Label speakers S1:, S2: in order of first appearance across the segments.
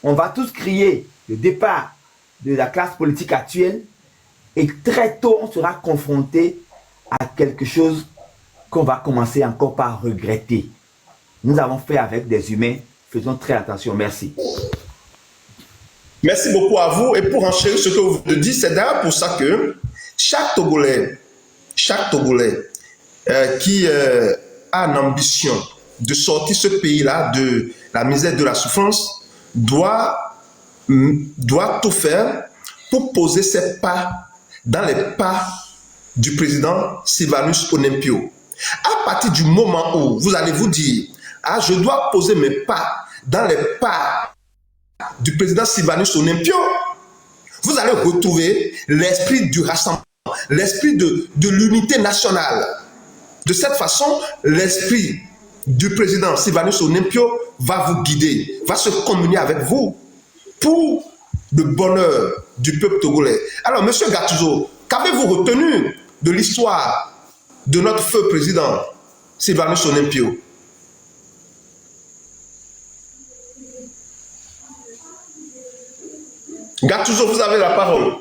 S1: on va tous crier le départ de la classe politique actuelle et très tôt, on sera confronté à quelque chose qu'on va commencer encore par regretter. Nous avons fait avec des humains. Faisons très attention. Merci.
S2: Merci beaucoup à vous. Et pour enchérir ce que vous dites, c'est d'ailleurs pour ça que chaque Togolais qui a l'ambition de sortir ce pays-là de la misère, de la souffrance, doit tout faire pour poser ses pas dans les pas du président Sylvanus Olympio. À partir du moment où vous allez vous dire, ah, je dois poser mes pas dans les pas du président Sylvanus Olympio, vous allez retrouver l'esprit du rassemblement, l'esprit de l'unité nationale. De cette façon, l'esprit du président Sylvanus Olympio va vous guider, va se communier avec vous pour le bonheur du peuple togolais. Alors, monsieur Gattuso, qu'avez-vous retenu de l'histoire de notre feu président Sylvanus Olympio? Gattuso, vous avez la parole.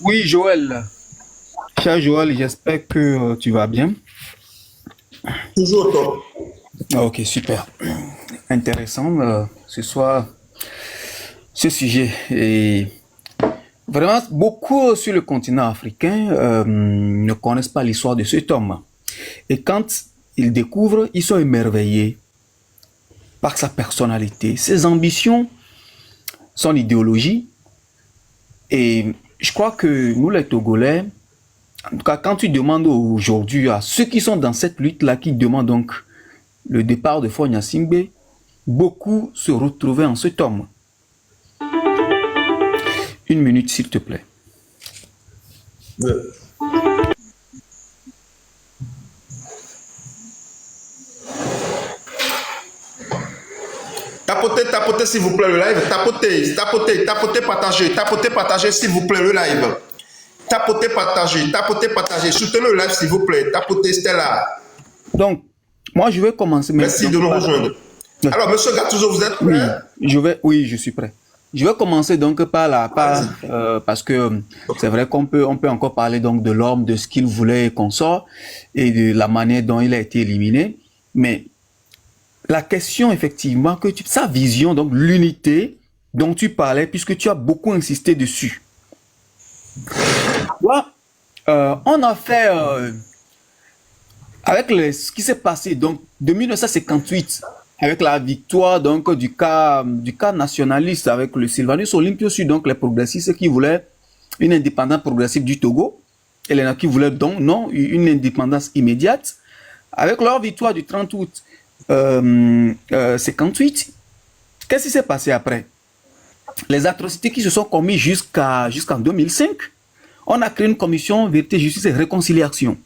S3: Oui, Joël. Cher Joël, j'espère que tu vas bien.
S2: Toujours top.
S3: Ok, super. Intéressant ce soir, ce sujet. Et vraiment, beaucoup sur le continent africain ne connaissent pas l'histoire de cet homme. Et quand ils découvrent, ils sont émerveillés par sa personnalité, ses ambitions, son idéologie. Et je crois que nous, les Togolais, en tout cas, quand tu demandes aujourd'hui à ceux qui sont dans cette lutte-là, qui demandent donc le départ de Faure Gnassingbé, beaucoup se retrouvaient en cet homme. Une minute, s'il te plaît.
S2: Tapotez s'il vous plaît le live. Tapotez, partagez s'il vous plaît le live. Tapotez, partagez. Soutenez le live s'il vous plaît. Tapotez, Stella.
S3: Donc, moi je vais commencer.
S2: Merci de nous rejoindre. Alors, monsieur Gattuso, vous êtes prêt?
S3: Oui, je suis prêt. Je vais commencer donc parce que c'est vrai qu'on peut encore parler donc de l'homme, de ce qu'il voulait qu'on sorte et de la manière dont il a été éliminé. Mais la question, effectivement, sa vision, donc l'unité dont tu parlais, puisque tu as beaucoup insisté dessus. Ouais, on a fait, avec ce qui s'est passé donc, de 1958, avec la victoire donc, du cas nationaliste avec le Sylvanus Olympio sur donc, les progressistes qui voulaient une indépendance progressive du Togo, et les qui voulaient donc non, une indépendance immédiate. Avec leur victoire du 30 août 58, qu'est-ce qui s'est passé après? Les atrocités qui se sont commises jusqu'en 2005, on a créé une commission Vérité, Justice et Réconciliation.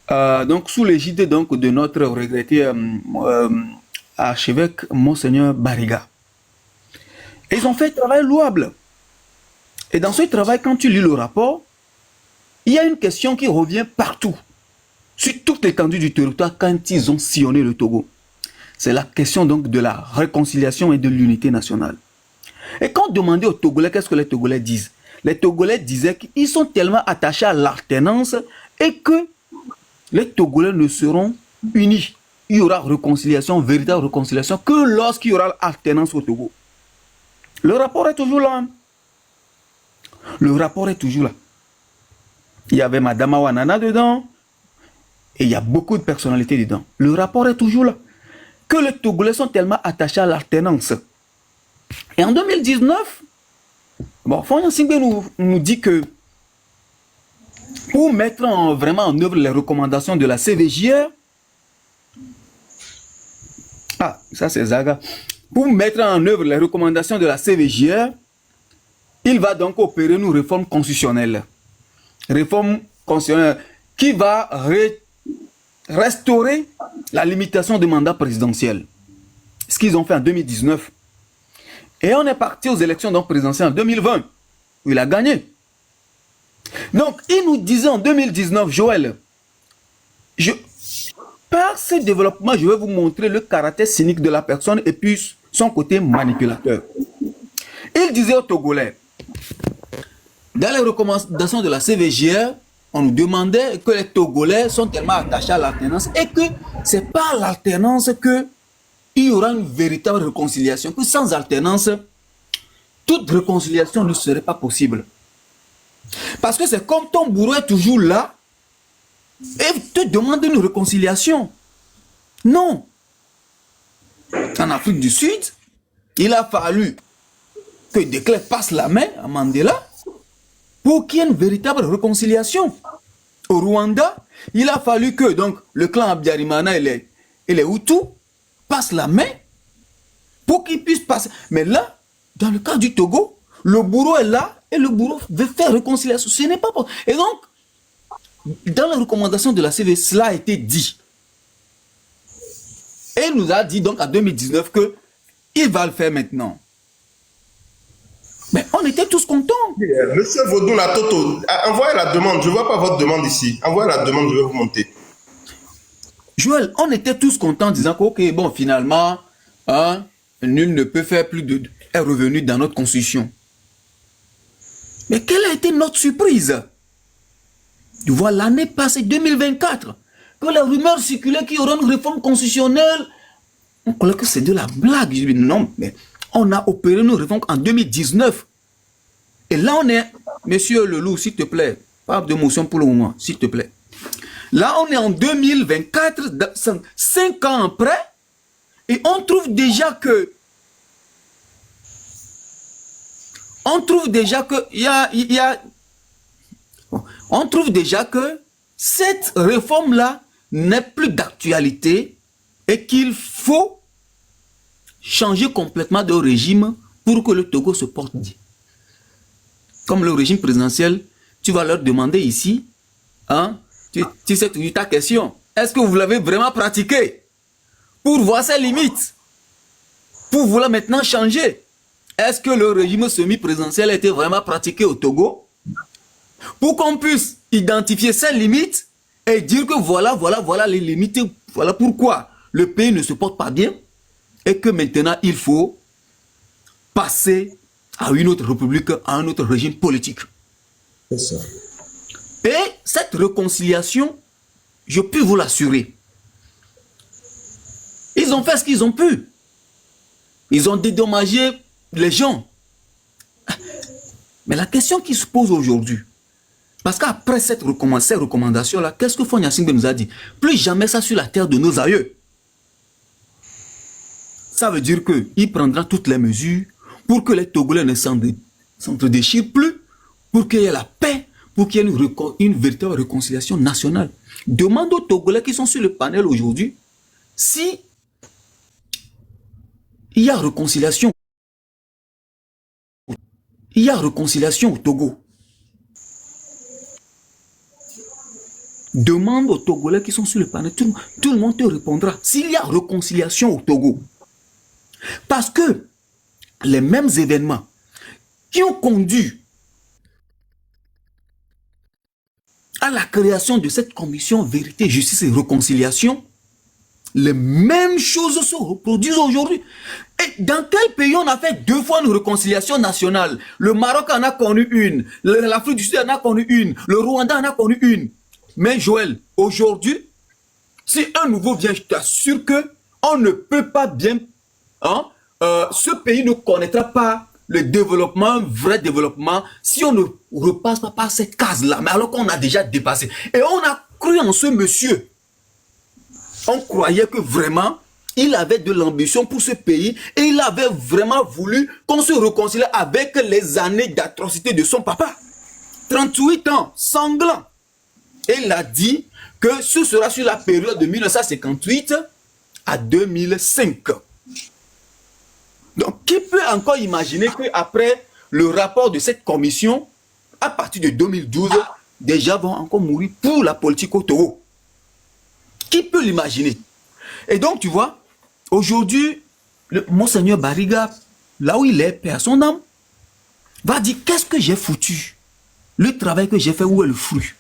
S3: Donc sous l'égide donc de notre regretté archevêque Monseigneur Bariga. Et ils ont fait un travail louable. Et dans ce travail, quand tu lis le rapport, il y a une question qui revient partout, sur toute l'étendue du territoire quand ils ont sillonné le Togo. C'est la question donc de la réconciliation et de l'unité nationale. Et quand on demandait aux Togolais, qu'est-ce que les Togolais disent? Les Togolais disaient qu'ils sont tellement attachés à l'alternance et que les Togolais ne seront unis. Il y aura réconciliation, véritable réconciliation, que lorsqu'il y aura alternance au Togo. Le rapport est toujours là. Le rapport est toujours là. Il y avait Madame Awanana dedans. Et il y a beaucoup de personnalités dedans. Le rapport est toujours là. Que les Togolais sont tellement attachés à l'alternance. Et en 2019, Faure Gnassingbé nous dit que pour mettre vraiment en œuvre les recommandations de la CVJR, ça c'est Zaga, pour mettre en œuvre les recommandations de la CVJR, il va donc opérer une réforme constitutionnelle. Réforme constitutionnelle qui va restaurer la limitation du mandat présidentiel. Ce qu'ils ont fait en 2019. Et on est parti aux élections donc présidentielles en 2020. Où il a gagné. Donc, il nous disait en 2019, Joël, Par ce développement, je vais vous montrer le caractère cynique de la personne et puis son côté manipulateur. Il disait aux Togolais, dans les recommandations de la CVJR, on nous demandait que les Togolais sont tellement attachés à l'alternance et que c'est par l'alternance qu'il y aura une véritable réconciliation, que sans alternance, toute réconciliation ne serait pas possible. Parce que c'est comme ton bourreau est toujours là et te demande une réconciliation. Non. En Afrique du Sud, il a fallu que De Klerk passe la main à Mandela pour qu'il y ait une véritable réconciliation. Au Rwanda, il a fallu que donc, le clan Habyarimana et les Hutus passent la main pour qu'ils puissent passer. Mais là, dans le cas du Togo, le bourreau est là et le bourreau veut faire réconciliation. Ce n'est pas possible. Et donc, dans la recommandation de la CV, cela a été dit. Et il nous a dit donc en 2019 qu'il va le faire maintenant. Mais on était tous contents.
S2: Monsieur Vodou Toto, envoyez la demande. Je ne vois pas votre demande ici. Envoyez la demande, je vais vous monter.
S3: Joël, on était tous contents en disant que, ok, bon, finalement, hein, nul ne peut faire plus de est revenu dans notre constitution. Mais quelle a été notre surprise? Tu vois, l'année passée, 2024, que les rumeurs circulaient qu'il y aurait une réforme constitutionnelle. On croyait que c'est de la blague. Je dis, non, mais on a opéré une réforme en 2019. Et là, on est... Monsieur Leloup, s'il te plaît, pas de motion pour le moment, s'il te plaît. Là, on est en 2024, 5 ans après, et on trouve déjà que... On trouve déjà que... On trouve déjà que cette réforme-là n'est plus d'actualité et qu'il faut changer complètement de régime pour que le Togo se porte bien. Comme le régime présidentiel, tu vas leur demander ici, hein, tu sais ta question, est-ce que vous l'avez vraiment pratiqué pour voir ses limites, pour vouloir maintenant changer? Est-ce que le régime semi-présidentiel a été vraiment pratiqué au Togo? Pour qu'on puisse identifier ses limites et dire que voilà les limites, voilà pourquoi le pays ne se porte pas bien et que maintenant il faut passer à une autre république, à un autre régime politique.
S2: C'est ça.
S3: Et cette réconciliation, je peux vous l'assurer, ils ont fait ce qu'ils ont pu. Ils ont dédommagé les gens. Mais la question qui se pose aujourd'hui, parce qu'après ces recommandations-là, qu'est-ce que Fagne Gnassingbé nous a dit? Plus jamais ça sur la terre de nos aïeux. Ça veut dire qu'il prendra toutes les mesures pour que les Togolais ne s'entre-déchirent plus, pour qu'il y ait la paix, pour qu'il y ait une véritable réconciliation nationale. Demande aux Togolais qui sont sur le panel aujourd'hui si il y a réconciliation. Il y a réconciliation au Togo. Demande aux Togolais qui sont sur le panel, tout le monde te répondra s'il y a réconciliation au Togo. Parce que les mêmes événements qui ont conduit à la création de cette commission vérité, justice et réconciliation, les mêmes choses se reproduisent aujourd'hui. Et dans quel pays on a fait 2 fois une réconciliation nationale? Le Maroc en a connu une, l'Afrique du Sud en a connu une, le Rwanda en a connu une. Mais Joël, aujourd'hui, si un nouveau vient, je t'assure qu'on ne peut pas bien... Hein, ce pays ne connaîtra pas le développement, un vrai développement, si on ne repasse pas par cette case-là. Mais alors qu'on a déjà dépassé. Et on a cru en ce monsieur. On croyait que vraiment, il avait de l'ambition pour ce pays et il avait vraiment voulu qu'on se réconcilie avec les années d'atrocité de son papa. 38 ans, sanglant. Et il a dit que ce sera sur la période de 1958 à 2005. Donc, qui peut encore imaginer qu'après le rapport de cette commission, à partir de 2012, des gens vont encore mourir pour la politique au Togo? Qui peut l'imaginer? Et donc, tu vois, aujourd'hui, Monseigneur Bariga, là où il est, paix à son âme, va dire, qu'est-ce que j'ai foutu? Le travail que j'ai fait, où est le fruit?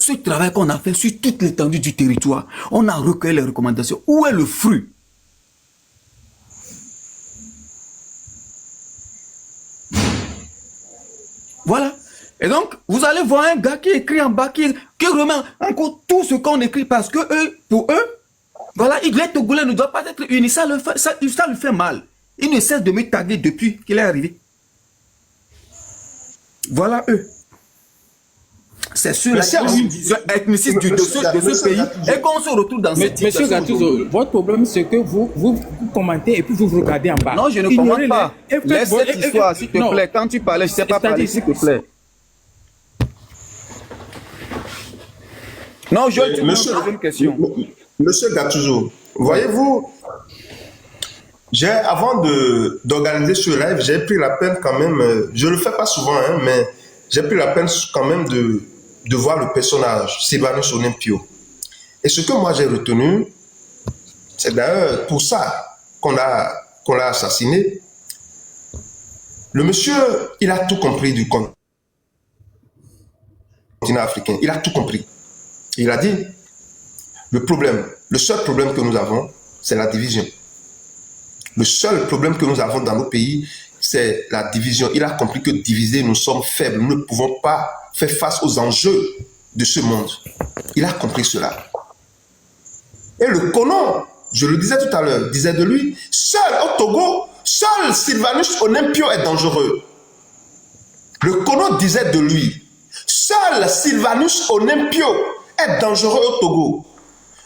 S3: ce travail qu'on a fait sur toute l'étendue du territoire, on a recueilli les recommandations. Où est le fruit? Voilà. Et donc, vous allez voir un gars qui écrit en bas, qui remet encore tout ce qu'on écrit parce que eux, pour eux, voilà, les Togolais ne doivent pas être unis. Ça lui fait mal. Il ne cesse de me taguer depuis qu'il est arrivé. Voilà eux. C'est sûr, la vision ethniciste de ce pays et qu'on se retrouve dans cette situation.
S4: Monsieur Gattuso, votre problème, c'est que vous commentez et puis vous regardez en bas.
S3: Non, je ne commente pas. Laisse cette histoire, s'il te plaît. Quand tu parlais, je ne sais pas parler, s'il te plaît. Non, je te pose une question.
S2: Monsieur Gattuso, voyez-vous, avant d'organiser ce live, j'ai pris la peine quand même, je ne le fais pas souvent, hein, mais j'ai pris la peine quand même de voir le personnage, Sylvanus Olympio. Et ce que moi j'ai retenu, c'est d'ailleurs pour ça qu'on l'a assassiné. Le monsieur, il a tout compris du continent africain, il a tout compris. Il a dit, le seul problème que nous avons, c'est la division. Le seul problème que nous avons dans nos pays, c'est la division. Il a compris que divisés, nous sommes faibles. Nous ne pouvons pas faire face aux enjeux de ce monde. Il a compris cela. Et le colon, je le disais tout à l'heure, disait de lui, seul au Togo, seul Sylvanus Olympio est dangereux. Le colon disait de lui, seul Sylvanus Olympio est dangereux au Togo.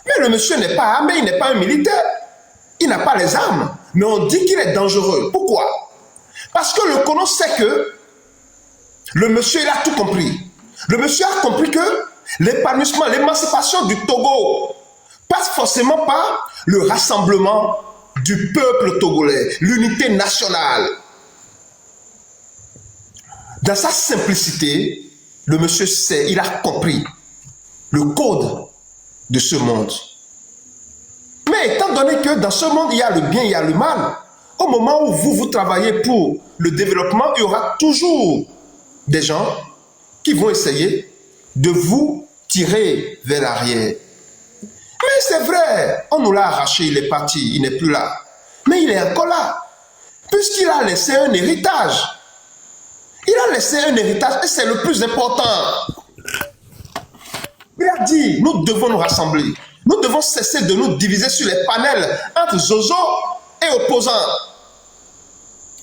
S2: Mais le monsieur n'est pas armé, il n'est pas un militaire. Il n'a pas les armes. Mais on dit qu'il est dangereux. Pourquoi? Parce que le colon sait que le monsieur, il a tout compris. Le monsieur a compris que l'épanouissement, l'émancipation du Togo passe forcément par le rassemblement du peuple togolais, l'unité nationale. Dans sa simplicité, le monsieur sait, il a compris le code de ce monde. Mais étant donné que dans ce monde, il y a le bien, il y a le mal, au moment où vous travaillez pour le développement, il y aura toujours des gens qui vont essayer de vous tirer vers l'arrière. Mais c'est vrai, on nous l'a arraché, il est parti, il n'est plus là. Mais il est encore là, puisqu'il a laissé un héritage. Il a laissé un héritage et c'est le plus important. Il a dit, nous devons nous rassembler. Nous devons cesser de nous diviser sur les panels entre Zozo et opposants.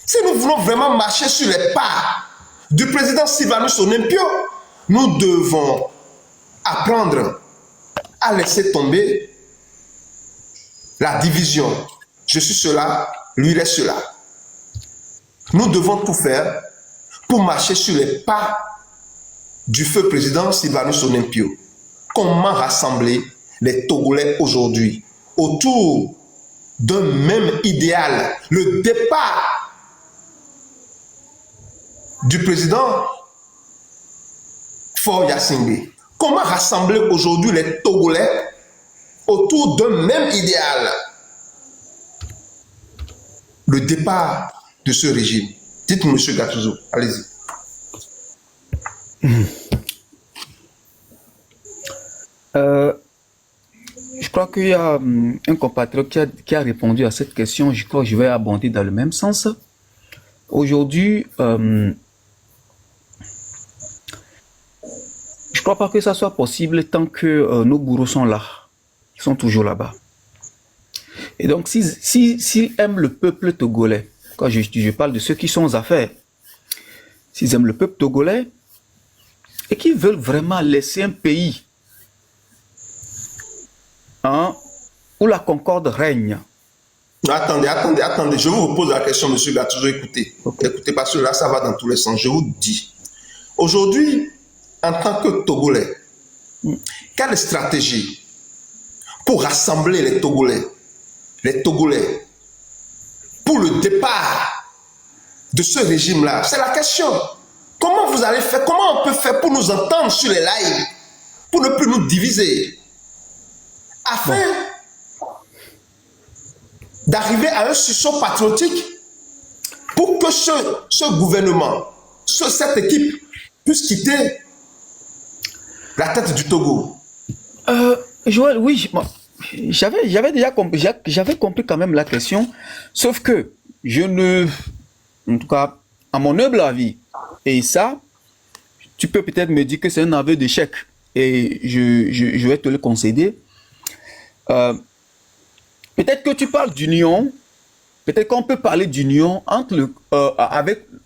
S2: Si nous voulons vraiment marcher sur les pas du président Sylvanus Olympio, nous devons apprendre à laisser tomber la division. Je suis cela, lui il est cela. Nous devons tout faire pour marcher sur les pas du feu président Sylvanus Olympio. Comment rassembler les Togolais aujourd'hui autour d'un même idéal, le départ du président Faure Gnassingbé. Comment rassembler aujourd'hui les Togolais autour d'un même idéal, le départ de ce régime? Dites-moi, M. Gattuso, allez-y.
S3: Je crois qu'il y a un compatriote qui a répondu à cette question. Je crois que je vais abonder dans le même sens. Aujourd'hui, je ne crois pas que ça soit possible tant que nos bourreaux sont là. Ils sont toujours là-bas. Et donc, s'ils aiment le peuple togolais, quand je parle de ceux qui sont aux affaires, s'ils aiment le peuple togolais et qu'ils veulent vraiment laisser un pays où la concorde règne.
S2: Attendez, je vous pose la question, monsieur Gattuso, écoutez. Okay. Écoutez, parce que là, ça va dans tous les sens. Je vous dis, aujourd'hui, en tant que Togolais, quelle stratégie pour rassembler les Togolais, pour le départ de ce régime-là? C'est la question. Comment vous allez faire, comment on peut faire pour nous entendre sur les lives, pour ne plus nous diviser, afin d'arriver à un sursaut patriotique pour que ce gouvernement, cette équipe puisse quitter la tête du Togo.
S3: Joël, oui, j'avais compris quand même la question, sauf que je ne, en tout cas, à mon humble avis, et ça, tu peux peut-être me dire que c'est un aveu d'échec, et je vais te le concéder. Peut-être que tu parles d'union, peut-être qu'on peut parler d'union entre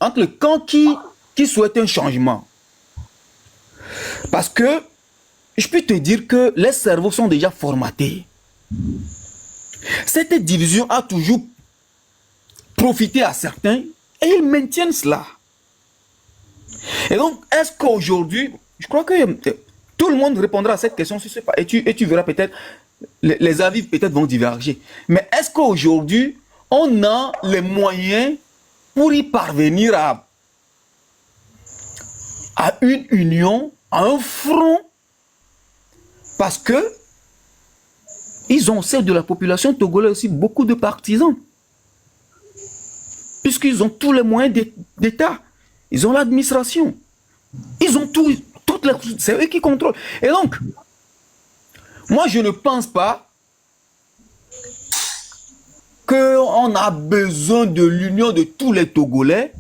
S3: entre le camp qui souhaite un changement. Parce que je peux te dire que les cerveaux sont déjà formatés. Cette division a toujours profité à certains et ils maintiennent cela. Et donc, est-ce qu'aujourd'hui, je crois que tout le monde répondra à cette question, je sais pas, et tu verras peut-être, les avis peut-être vont diverger. Mais est-ce qu'aujourd'hui, on a les moyens pour y parvenir à une union, à un front? Parce que ils ont, celle de la population togolaise aussi, beaucoup de partisans. Puisqu'ils ont tous les moyens d'État. Ils ont l'administration. Ils ont toutes les... C'est eux qui contrôlent. Et donc, moi, je ne pense pas qu'on a besoin de l'union de tous les Togolais,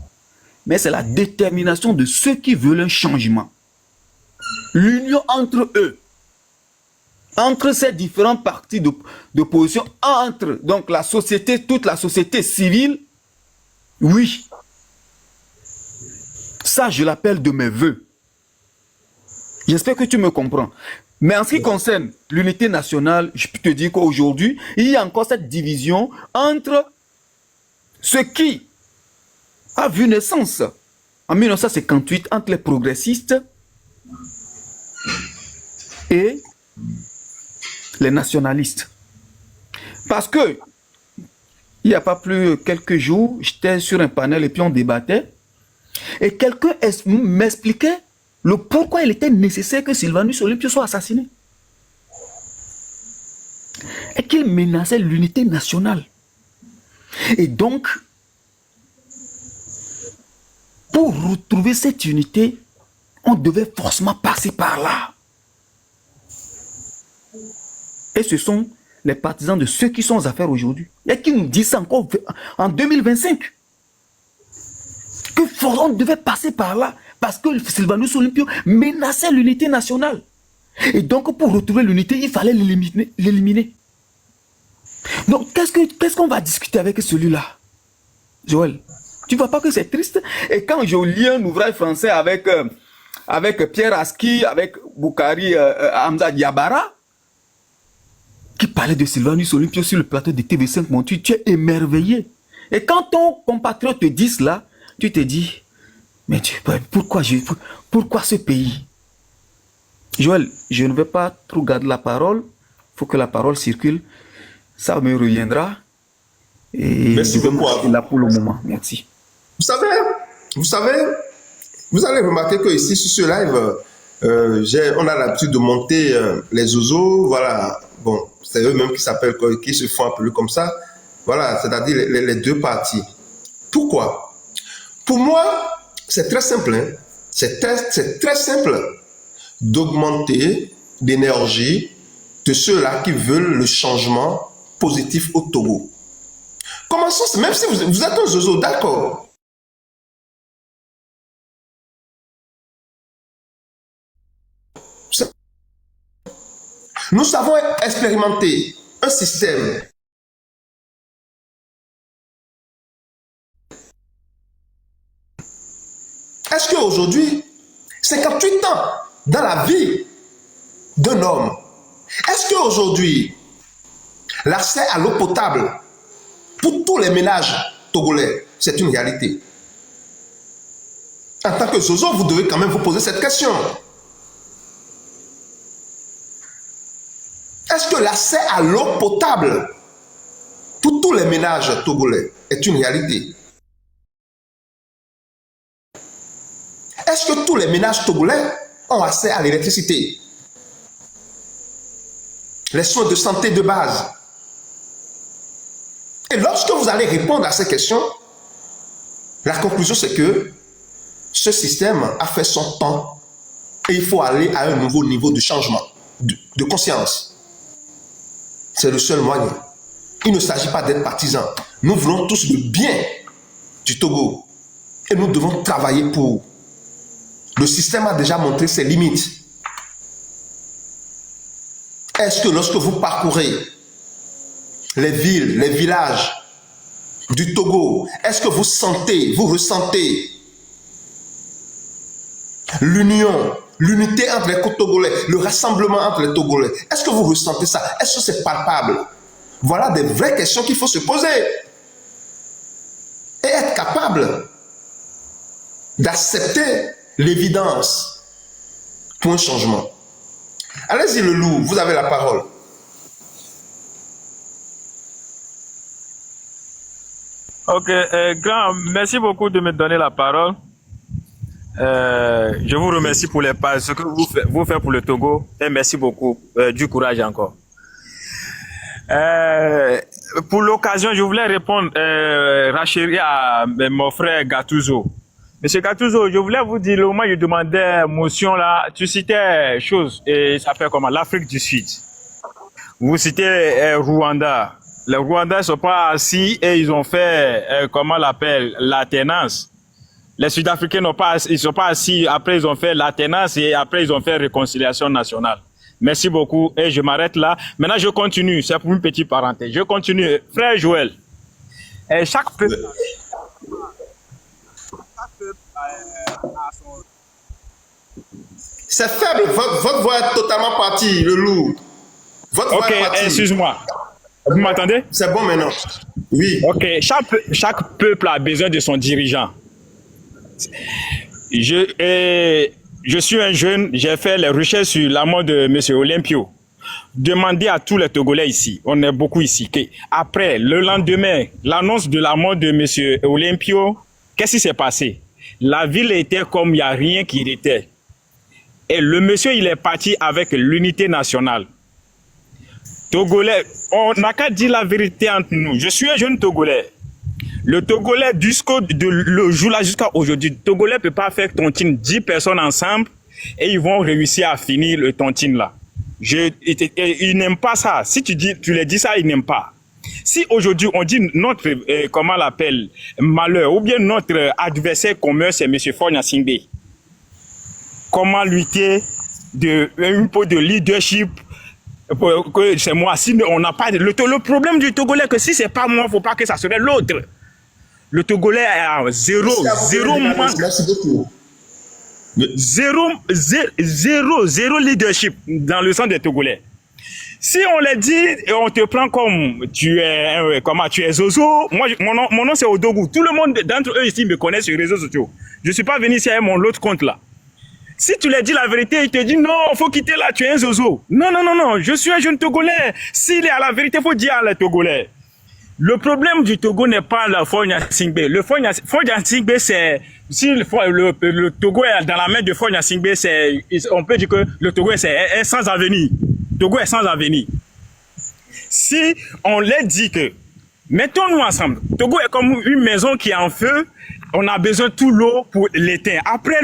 S3: mais c'est la détermination de ceux qui veulent un changement. L'union entre eux, entre ces différents partis d'opposition, entre donc la société, toute la société civile, oui. Ça, je l'appelle de mes voeux. J'espère que tu me comprends. Mais en ce qui concerne l'unité nationale, je peux te dire qu'aujourd'hui, il y a encore cette division entre ce qui a vu naissance en 1958 entre les progressistes et les nationalistes. Parce que il n'y a pas plus quelques jours, j'étais sur un panel et puis on débattait. Et quelqu'un m'expliquait le pourquoi il était nécessaire que Sylvanus Olympio soit assassiné. Et qu'il menaçait l'unité nationale. Et donc, pour retrouver cette unité, on devait forcément passer par là. Et ce sont les partisans de ceux qui sont aux affaires aujourd'hui. Et qui nous disent ça encore en 2025. On devait passer par là parce que Sylvanus Olympio menaçait l'unité nationale. Et donc, pour retrouver l'unité, il fallait l'éliminer. Donc, qu'est-ce qu'on va discuter avec celui-là, Joël? Tu ne vois pas que c'est triste? Et quand je lis un ouvrage français avec Pierre Aski, avec Boukari Hamza Diabara, qui parlait de Sylvanus Olympio sur le plateau de TV5 Montu, tu es émerveillé. Et quand ton compatriote te dit cela, tu te dis, mais pourquoi ce pays? Joël, je ne vais pas trop garder la parole. Il faut que la parole circule. Ça me reviendra. Et
S2: Merci
S3: je vais
S2: beaucoup.
S3: là pour le moment. Merci.
S2: Vous savez, vous allez remarquer que ici, sur ce live, on a l'habitude de monter les oiseaux. Voilà, bon, c'est eux-mêmes qui se font appeler comme ça. Voilà, c'est-à-dire les deux parties. Pourquoi? Pour moi, c'est très simple. Hein? C'est très simple d'augmenter l'énergie de ceux-là qui veulent le changement positif au Togo. Commençons, même si vous êtes un zozo, d'accord. Nous avons expérimenté un système Est-ce qu'aujourd'hui, 58 ans dans la vie d'un homme, est-ce qu'aujourd'hui, l'accès à l'eau potable pour tous les ménages togolais, c'est une réalité? En tant que Zozo, vous devez quand même vous poser cette question. Est-ce que l'accès à l'eau potable pour tous les ménages togolais est une réalité? Est-ce que tous les ménages togolais ont accès à l'électricité? Les soins de santé de base? Et lorsque vous allez répondre à ces questions, la conclusion c'est que ce système a fait son temps Et il faut aller à un nouveau niveau de changement, de conscience. C'est le seul moyen. Il ne s'agit pas d'être partisans. Nous voulons tous le bien du Togo. Et nous devons travailler pour. Le système a déjà montré ses limites. Est-ce que lorsque vous parcourez les villes, les villages du Togo, est-ce que vous sentez, vous ressentez l'union, l'unité entre les Togolais, le rassemblement entre les Togolais? Est-ce que vous ressentez ça? Est-ce que c'est palpable? Voilà des vraies questions qu'il faut se poser. Et être capable d'accepter l'évidence pour un changement. Allez-y, le loup, vous avez la parole.
S5: Ok, grand, merci beaucoup de me donner la parole. Je vous remercie pour les pas, ce que vous faites pour le Togo, et merci beaucoup, du courage encore. Pour l'occasion, je voulais répondre, rachérir à mon frère Gattuso. Monsieur Gattuso, je voulais vous dire, le moment où je demandais motion là, tu citais chose, et ça fait comment? L'Afrique du Sud. Vous citez Rwanda. Les Rwandais ne sont pas assis et ils ont fait, comment on l'appelle, l'alternance. Les Sud-Africains ils sont pas assis, après ils ont fait l'alternance et après ils ont fait réconciliation nationale. Merci beaucoup et je m'arrête là. Maintenant je continue, c'est pour une petite parenthèse. Je continue. Frère Joël, chaque peuple a son...
S2: C'est faible, votre voix est totalement partie, le loup. Votre voix est partie.
S5: Excuse-moi. Vous m'entendez?
S2: C'est bon maintenant. Oui.
S5: Ok, chaque peuple a besoin de son dirigeant. Je suis un jeune, j'ai fait les recherches sur la mort de M. Olympio. Demandez à tous les Togolais ici, on est beaucoup ici, après, le lendemain, l'annonce de la mort de M. Olympio, qu'est-ce qui s'est passé? La ville était comme il n'y a rien qui était. Et le monsieur, il est parti avec l'unité nationale. Togolais, on n'a qu'à dire la vérité entre nous. Je suis un jeune Togolais. Le Togolais, le jour là jusqu'à aujourd'hui, le Togolais ne peut pas faire tontine 10 personnes ensemble et ils vont réussir à finir le tontine là. Ils n'aiment pas ça. Si tu leur dis ça, ils n'aiment pas. Si aujourd'hui on dit notre, comment on l'appelle, malheur, ou bien notre adversaire commun, c'est M. Fogna Singbe. Comment lutter un peu de leadership? C'est moi. Si on n'a pas le problème du Togolais, que si c'est pas moi, il ne faut pas que ça serait l'autre. Le Togolais a zéro leadership dans le sens des Togolais. Si on les dit et on te prend comme tu es Zozo, moi mon nom c'est Odogu. Tout le monde d'entre eux ici me connaît sur les réseaux sociaux. Je ne suis pas venu ici avec mon autre compte là. Si tu leur dis la vérité, ils te disent non, il faut quitter là, tu es un Zozo. Non, je suis un jeune Togolais. S'il est à la vérité, il faut dire à les Togolais. Le problème du Togo n'est pas le Fogna Singbe. Le Fogna Singbe, c'est... Si le Togo est dans la main de Fogna Singbe, on peut dire que le Togo est sans avenir. Le Togo est sans avenir. Si on leur dit que... Mettons-nous ensemble. Togo est comme une maison qui est en feu. On a besoin de tout l'eau pour l'éteindre. Après,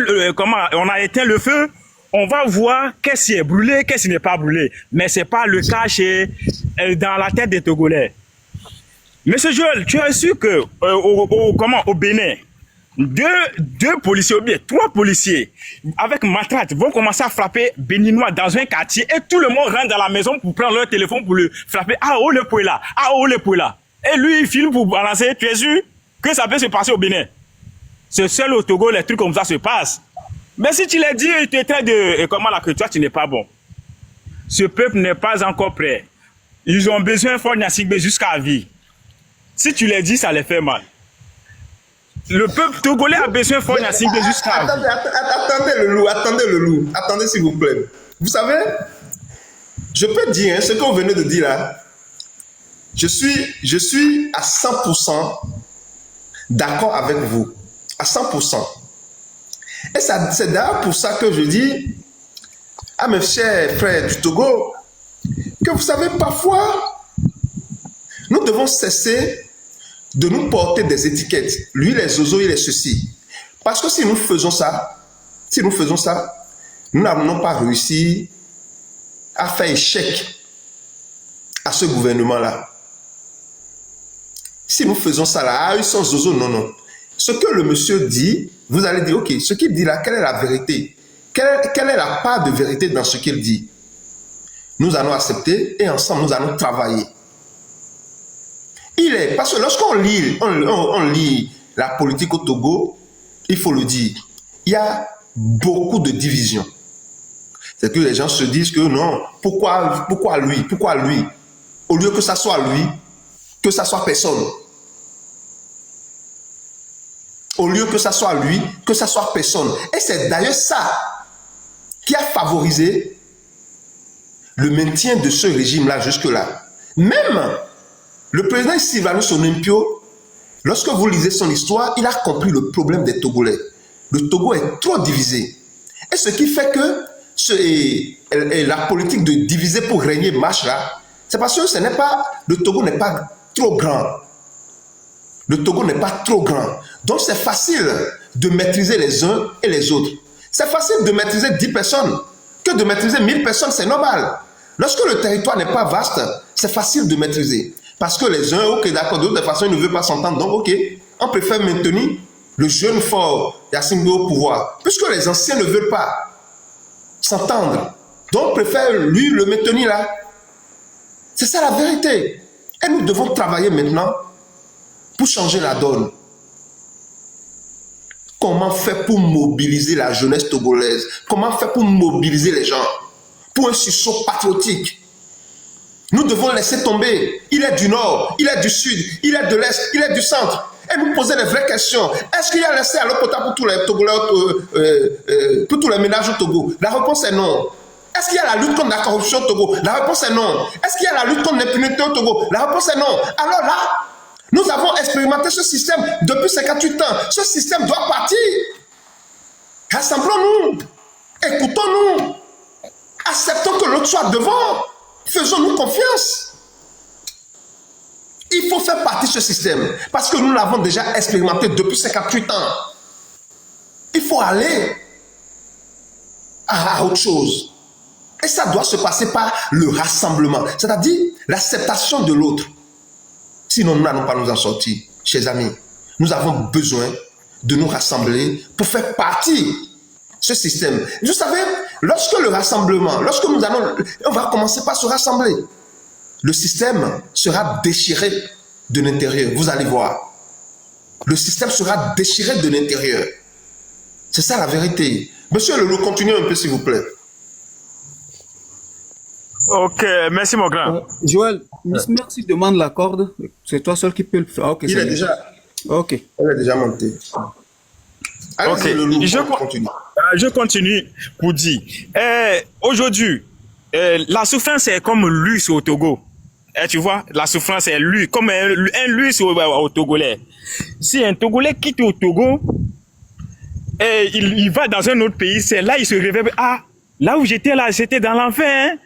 S5: on a éteint le feu, on va voir qu'est-ce qui est brûlé, qu'est-ce qui n'est pas brûlé. Mais ce n'est pas le cas dans la tête des Togolais. Monsieur Joël, tu as su que au Bénin, deux policiers ou bien 3 policiers avec matraque vont commencer à frapper Béninois dans un quartier et tout le monde rentre dans la maison pour prendre leur téléphone pour le frapper. Ah, oh le poila, ah, oh le poila. Et lui, il filme pour balancer. Tu es sûr que ça peut se passer au Bénin? C'est seul au Togo, les trucs comme ça se passent. Mais si tu l'as dit, il te traite de... comment là que toi, tu n'es pas bon. Ce peuple n'est pas encore prêt. Ils ont besoin de Fogna Singbe jusqu'à la vie. Si tu les dis, ça les fait mal. Le peuple togolais a besoin de Fogna Singbe jusqu'à la vie.
S2: Attendez le loup. Attendez s'il vous plaît. Vous savez, je peux dire ce que vous venez de dire là. Je suis à 100% d'accord avec vous. À 100%. Et c'est d'ailleurs pour ça que je dis à mes chers frères du Togo que vous savez, parfois, nous devons cesser de nous porter des étiquettes. Lui, il est Zozo, il est ceci. Parce que si nous faisons ça, nous n'avons pas réussi à faire échec à ce gouvernement-là. Si nous faisons ça là, ils sont zozo, non, non. Ce que le monsieur dit, vous allez dire, ok, ce qu'il dit là, quelle est la vérité? Quelle est la part de vérité dans ce qu'il dit? Nous allons accepter et ensemble, nous allons travailler. Parce que lorsqu'on lit, on lit la politique au Togo, il faut le dire, il y a beaucoup de divisions. C'est que les gens se disent que non, pourquoi lui? Au lieu que ça soit lui, que ça soit personne. Au lieu que ça soit lui, que ça soit personne. Et c'est d'ailleurs ça qui a favorisé le maintien de ce régime-là jusque-là. Même le président Sylvanus Olympio, lorsque vous lisez son histoire, il a compris le problème des Togolais. Le Togo est trop divisé. Et ce qui fait que la politique de diviser pour régner marche là, c'est parce que le Togo n'est pas trop grand. Le Togo n'est pas trop grand. Donc c'est facile de maîtriser les uns et les autres. C'est facile de maîtriser 10 personnes que de maîtriser 1000 personnes, c'est normal. Lorsque le territoire n'est pas vaste, c'est facile de maîtriser. Parce que les uns, ok, d'accord, de toute façon, ils ne veulent pas s'entendre. Donc, ok, on préfère maintenir le jeune fort Yassine Boué au pouvoir. Puisque les anciens ne veulent pas s'entendre. Donc, on préfère lui le maintenir là. C'est ça la vérité. Et nous devons travailler maintenant pour changer la donne. Comment faire pour mobiliser la jeunesse togolaise? Comment faire pour mobiliser les gens? Pour un sursaut patriotique. Nous devons laisser tomber. Il est du nord, il est du sud, il est de l'est, il est du centre. Et nous poser les vraies questions. Est-ce qu'il y a laissé à l'eau potable pour tous les Togolais, pour tous les ménages au Togo? La réponse est non. Est-ce qu'il y a la lutte contre la corruption au Togo? La réponse est non. Est-ce qu'il y a la lutte contre l'impunité au Togo? La réponse est non. Alors là, nous avons expérimenté ce système depuis 58 ans. Ce système doit partir. Rassemblons-nous. Écoutons-nous. Acceptons que l'autre soit devant. Faisons-nous confiance. Il faut faire partie de ce système. Parce que nous l'avons déjà expérimenté depuis 58 ans. Il faut aller à autre chose. Et ça doit se passer par le rassemblement. C'est-à-dire l'acceptation de l'autre. Sinon, nous n'allons pas nous en sortir. Chers amis, nous avons besoin de nous rassembler pour faire partie de ce système. Vous savez, lorsque le rassemblement, on va commencer par se rassembler. Le système sera déchiré de l'intérieur. Vous allez voir. Le système sera déchiré de l'intérieur. C'est ça la vérité. Monsieur Lelou, continuez un peu s'il vous plaît.
S5: Ok, merci mon grand.
S4: Joël, merci, demande la corde. C'est toi seul qui peux le faire. Ok,
S2: Il est déjà.
S4: Ok.
S2: Elle est déjà montée.
S5: Ok, je continue pour dire. Aujourd'hui, la souffrance est comme luxe au Togo. Tu vois, la souffrance est luxe, comme un luxe au Togolais. Si un Togolais quitte au Togo, et il va dans un autre pays, c'est là il se réveille. Ah, là où j'étais là, j'étais dans l'enfer. Hein?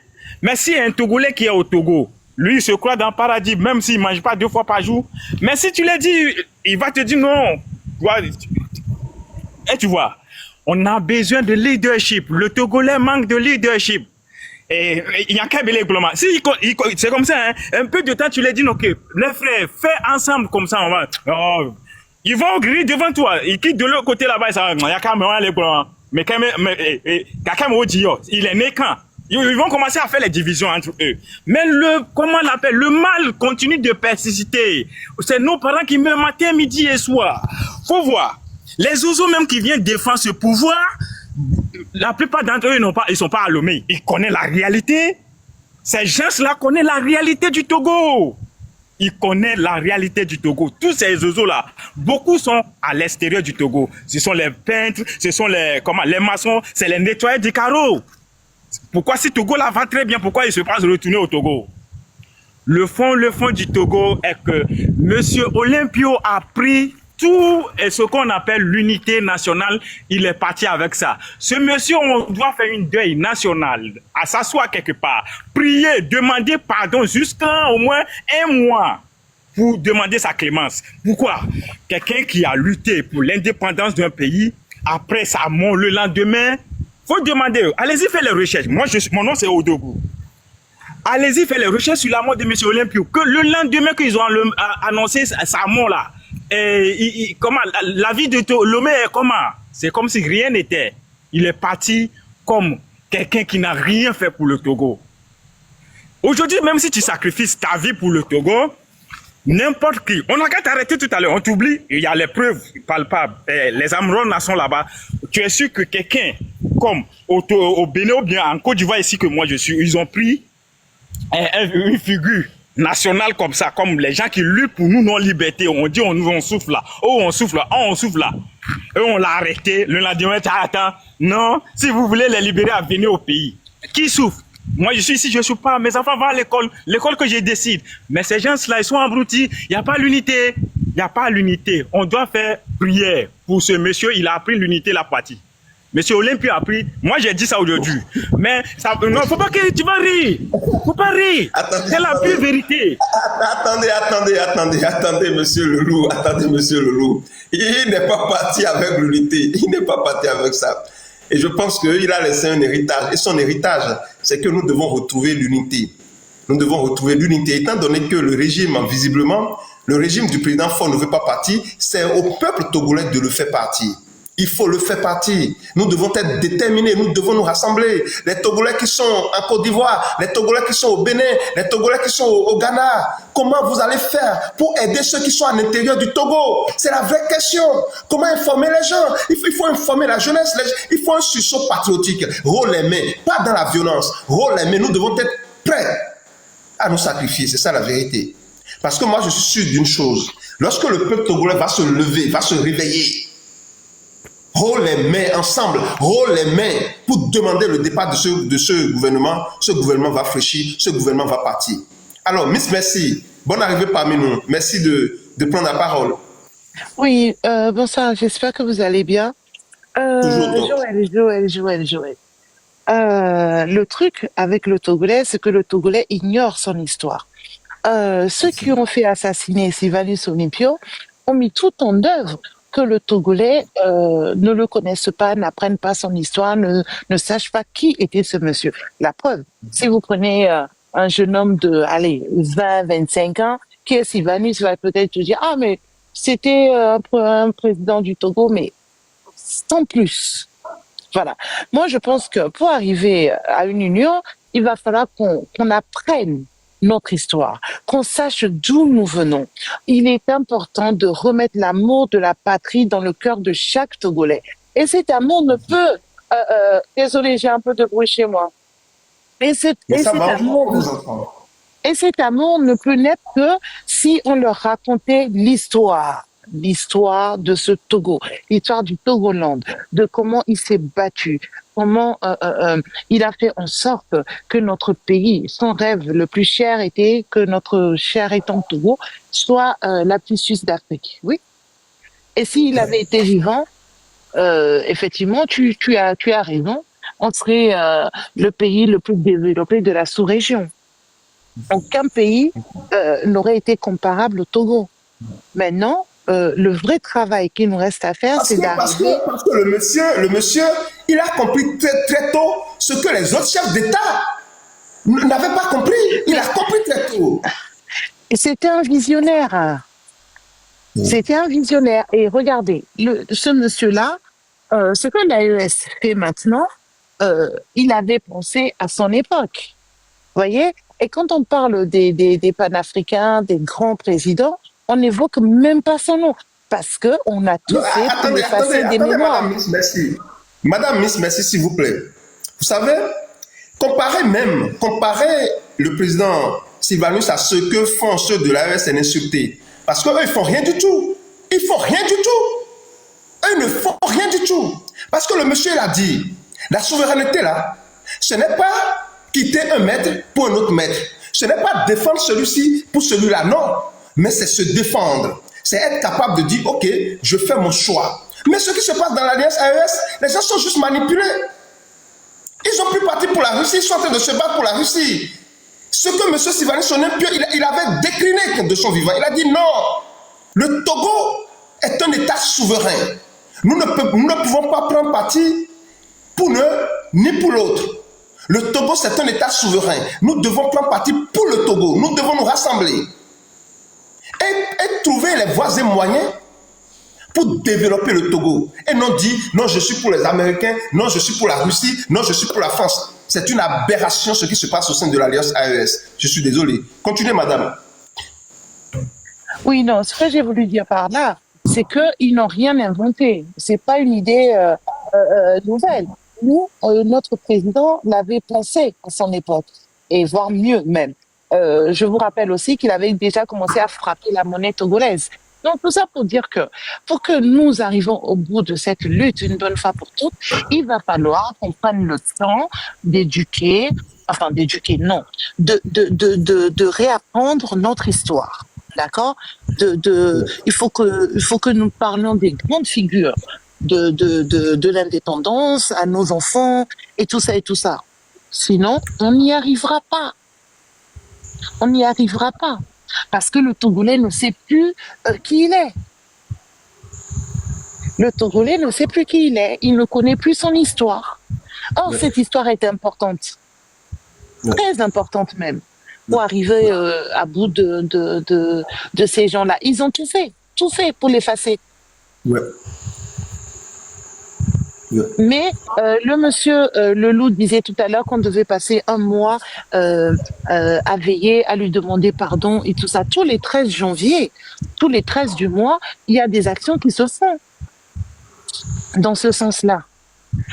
S5: Mais si un Togolais qui est au Togo, lui, il se croit dans le paradis, même s'il ne mange pas 2 fois par jour. Mais si tu lui dis, il va te dire non. Et tu vois, on a besoin de leadership. Le Togolais manque de leadership. Et il y a qu'un belé global. Si c'est comme ça, hein, un peu de temps, tu lui dis, ok, les frères, fais ensemble comme ça, on va. Oh, ils vont griller devant toi. Ils quittent de l'autre côté là-bas, il y a quand même les global. Mais quand même, il est né quand? Ils vont commencer à faire les divisions entre eux. Mais comment on l'appelle? Le mal continue de persister. C'est nos parents qui meurent matin, midi et soir. Faut voir. Les oiseaux même qui viennent défendre ce pouvoir, la plupart d'entre eux, ils sont pas à Lomé. Ils connaissent la réalité. Ces gens-là connaissent la réalité du Togo. Ils connaissent la réalité du Togo. Tous ces oiseaux-là, beaucoup sont à l'extérieur du Togo. Ce sont les peintres, ce sont les maçons, c'est les nettoyeurs du carreau. Pourquoi si Togo là va très bien, pourquoi il se passe retourner au Togo? Le fond du Togo est que M. Olympio a pris tout ce qu'on appelle l'unité nationale, il est parti avec ça. Ce monsieur, on doit faire une deuil nationale, à s'asseoir quelque part, prier, demander pardon jusqu'à au moins 1 mois pour demander sa clémence. Pourquoi? Quelqu'un qui a lutté pour l'indépendance d'un pays, après sa mort le lendemain, Faut demander, allez-y faire les recherches. Moi, mon nom c'est Odogu. Allez-y faire les recherches sur la mort de M. Olympio. Que le lendemain qu'ils ont annoncé sa mort là, comment, la vie de Lomé est comment? C'est comme si rien n'était. Il est parti comme quelqu'un qui n'a rien fait pour le Togo. Aujourd'hui, même si tu sacrifies ta vie pour le Togo, n'importe qui, on a qu'à t'arrêter tout à l'heure, on t'oublie, il y a les preuves palpables, les Amron sont là-bas. Tu es sûr que quelqu'un comme au Bénin ou bien en Côte d'Ivoire ici que moi je suis, ils ont pris une figure nationale comme ça, comme les gens qui luttent pour nous, non-liberté. On dit on souffle là, oh on souffle là, oh on souffle là. Et on l'a arrêté, le lendemain, attends, non, si vous voulez les libérer à venir au pays. Qui souffre? Moi je suis ici, je ne souffre pas, mes enfants vont à l'école que je décide. Mais ces gens-là, ils sont abrutis, il n'y a pas l'unité. Il n'y a pas l'unité. On doit faire prière pour ce monsieur, il a appris l'unité, la partie. Monsieur Olympio a pris, moi j'ai dit ça aujourd'hui, mais ça, non, faut pas que tu vas rire, faut pas rire, c'est la pure vérité.
S2: Attendez, monsieur Leloup, il n'est pas parti avec l'unité, il n'est pas parti avec ça. Et je pense qu'il a laissé un héritage, et son héritage, c'est que nous devons retrouver l'unité. Nous devons retrouver l'unité, étant donné que le régime, visiblement, le régime du président Faure ne veut pas partir, c'est au peuple togolais de le faire partir. Il faut le faire partir. Nous devons être déterminés. Nous devons nous rassembler. Les Togolais qui sont en Côte d'Ivoire, les Togolais qui sont au Bénin, les Togolais qui sont au Ghana. Comment vous allez faire pour aider ceux qui sont à l'intérieur du Togo? C'est la vraie question. Comment informer les gens? Il faut informer la jeunesse. Il faut un sursaut patriotique. Rôle les mains, pas dans la violence. Rôle les mains. Nous devons être prêts à nous sacrifier. C'est ça la vérité. Parce que moi, je suis sûr d'une chose. Lorsque le peuple togolais va se lever, va se réveiller, rôle les mains ensemble, rôle les mains pour demander le départ de ce gouvernement va fléchir, ce gouvernement va partir. Alors, Miss Merci, bonne arrivée parmi nous. Merci de prendre la parole.
S6: Oui, bonsoir, j'espère que vous allez bien. Joël. Le truc avec le Togolais, c'est que le Togolais ignore son histoire. Ceux qui ont fait assassiner Sylvanus Olympio ont mis tout en œuvre que le Togolais ne le connaissent pas, n'apprennent pas son histoire, ne sachent pas qui était ce monsieur. La preuve, si vous prenez un jeune homme de 20, 25 ans, qui est Sylvanus, va peut-être dire « Ah, mais c'était un président du Togo, mais sans plus. » Voilà. Moi, je pense que pour arriver à une union, il va falloir qu'on apprenne notre histoire, qu'on sache d'où nous venons. Il est important de remettre l'amour de la patrie dans le cœur de chaque Togolais. Et cet amour ne peut... désolé, j'ai un peu de bruit chez moi. Et cet amour ne peut naître que si on leur racontait l'histoire de ce Togo, l'histoire du Togoland, de comment il s'est battu, comment il a fait en sorte que notre pays, son rêve le plus cher était que notre cher étang Togo soit la plus suisse d'Afrique. Oui. Et s'il avait été vivant, effectivement, tu as raison, on serait le pays le plus développé de la sous-région. Aucun pays n'aurait été comparable au Togo. Maintenant, le vrai travail qu'il nous reste à faire, c'est d'arriver...
S2: Parce que le monsieur, il a compris très, très tôt ce que les autres chefs d'État n'avaient pas compris. Il a compris très tôt.
S6: Et c'était un visionnaire. C'était un visionnaire. Et regardez, ce monsieur-là, ce que l'AES fait maintenant, il avait pensé à son époque. Vous voyez? Et quand on parle des panafricains, des grands présidents, on n'évoque même pas son nom, parce qu'on a tout fait pour effacer des mémoires.
S2: Madame Miss Merci, s'il vous plaît. Vous savez, comparer le président Sylvanus à ce que font ceux de l'AES, c'est insulté. Parce qu'eux, ils ne font rien du tout. Ils ne font rien du tout. Eux ne font rien du tout. Parce que le monsieur, il a dit, la souveraineté, là, ce n'est pas quitter un maître pour un autre maître. Ce n'est pas défendre celui-ci pour celui-là, non. Mais c'est se défendre. C'est être capable de dire, OK, je fais mon choix. Mais ce qui se passe dans l'alliance AES, les gens sont juste manipulés. Ils ont pris parti pour la Russie, ils sont en train de se battre pour la Russie. Ce que M. Sylvanus Olympio, il avait décliné de son vivant. Il a dit non, le Togo est un État souverain. Nous ne pouvons pas prendre parti pour l'un ni pour l'autre. Le Togo, c'est un État souverain. Nous devons prendre parti pour le Togo. Nous devons nous rassembler et trouver les voies et moyens pour développer le Togo. Et non dire, non, je suis pour les Américains, non, je suis pour la Russie, non, je suis pour la France. C'est une aberration ce qui se passe au sein de l'Alliance AES. Je suis désolé. Continuez, madame.
S6: Oui, non, ce que j'ai voulu dire par là, c'est qu'ils n'ont rien inventé. C'est pas une idée nouvelle. Nous, notre président l'avait pensé à son époque, et voire mieux même. Je vous rappelle aussi qu'il avait déjà commencé à frapper la monnaie togolaise. Donc tout ça pour dire que pour que nous arrivions au bout de cette lutte une bonne fois pour toutes, il va falloir qu'on prenne le temps d'éduquer, enfin d'éduquer non, de réapprendre notre histoire. D'accord? Il faut que nous parlions des grandes figures de l'indépendance à nos enfants et tout ça et tout ça. Sinon, on n'y arrivera pas. On n'y arrivera pas. Parce que le Togolais ne sait plus qui il est. Le Togolais ne sait plus qui il est. Il ne connaît plus son histoire. Or, cette histoire est importante. Très importante même. Pour arriver à bout de ces gens-là. Ils ont tout fait pour l'effacer.
S2: Ouais.
S6: Mais le monsieur Leloup disait tout à l'heure qu'on devait passer un mois à veiller, à lui demander pardon et tout ça. Tous les 13 janvier, tous les 13 du mois, il y a des actions qui se font dans ce sens-là.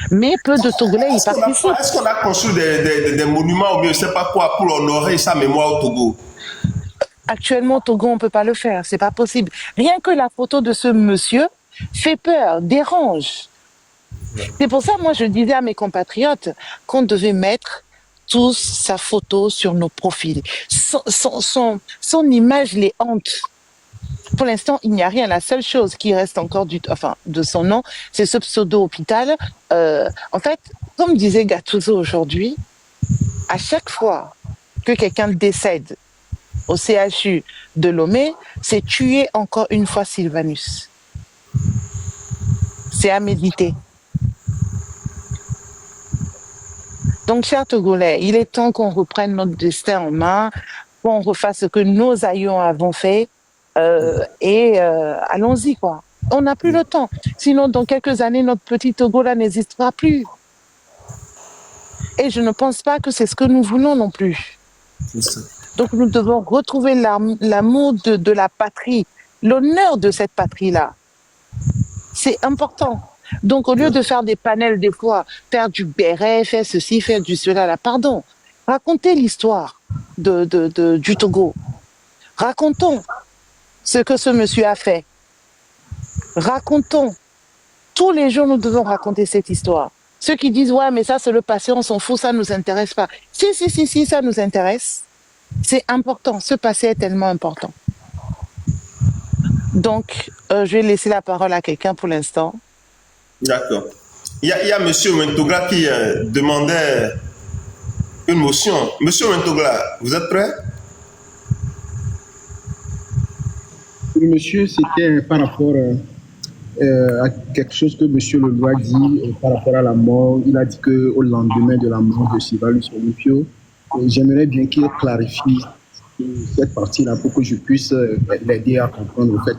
S6: Mais peu de Togolais y participent.
S2: Est-ce qu'on a construit des monuments ou bien je ne sais pas quoi pour honorer sa mémoire au Togo?
S6: Actuellement, au Togo, on ne peut pas le faire. C'est pas possible. Rien que la photo de ce monsieur fait peur, dérange. C'est pour ça, moi, je disais à mes compatriotes qu'on devait mettre tous sa photo sur nos profils. Son image les hante. Pour l'instant, il n'y a rien. La seule chose qui reste encore de son nom, c'est ce pseudo-hôpital. En fait, comme disait Gattuso aujourd'hui, à chaque fois que quelqu'un décède au CHU de Lomé, c'est tuer encore une fois Sylvanus. C'est à méditer. Donc, chers Togolais, il est temps qu'on reprenne notre destin en main, qu'on refasse ce que nos aïeux avons fait, et allons-y, quoi. On n'a plus le temps. Sinon, dans quelques années, notre petit Togo là n'existera plus. Et je ne pense pas que c'est ce que nous voulons non plus. Donc, nous devons retrouver l'amour de la patrie, l'honneur de cette patrie-là. C'est important. Donc, au lieu de faire des panels des fois, faire du béret, faire ceci, faire du cela, là, pardon, racontez l'histoire du Togo. Racontons ce que ce monsieur a fait. Racontons. Tous les jours, nous devons raconter cette histoire. Ceux qui disent, ouais, mais ça, c'est le passé, on s'en fout, ça nous intéresse pas. Si, ça nous intéresse. C'est important. Ce passé est tellement important. Donc, je vais laisser la parole à quelqu'un pour l'instant.
S2: D'accord. Il y a M. Wentogla qui demandait une motion. M. Wentogla, vous êtes prêt?
S7: Oui, monsieur, c'était par rapport à quelque chose que monsieur Leloup a dit par rapport à la mort. Il a dit qu'au lendemain de la mort de Sylvanus Olympio, j'aimerais bien qu'il clarifie cette partie-là pour que je puisse l'aider à comprendre, en fait.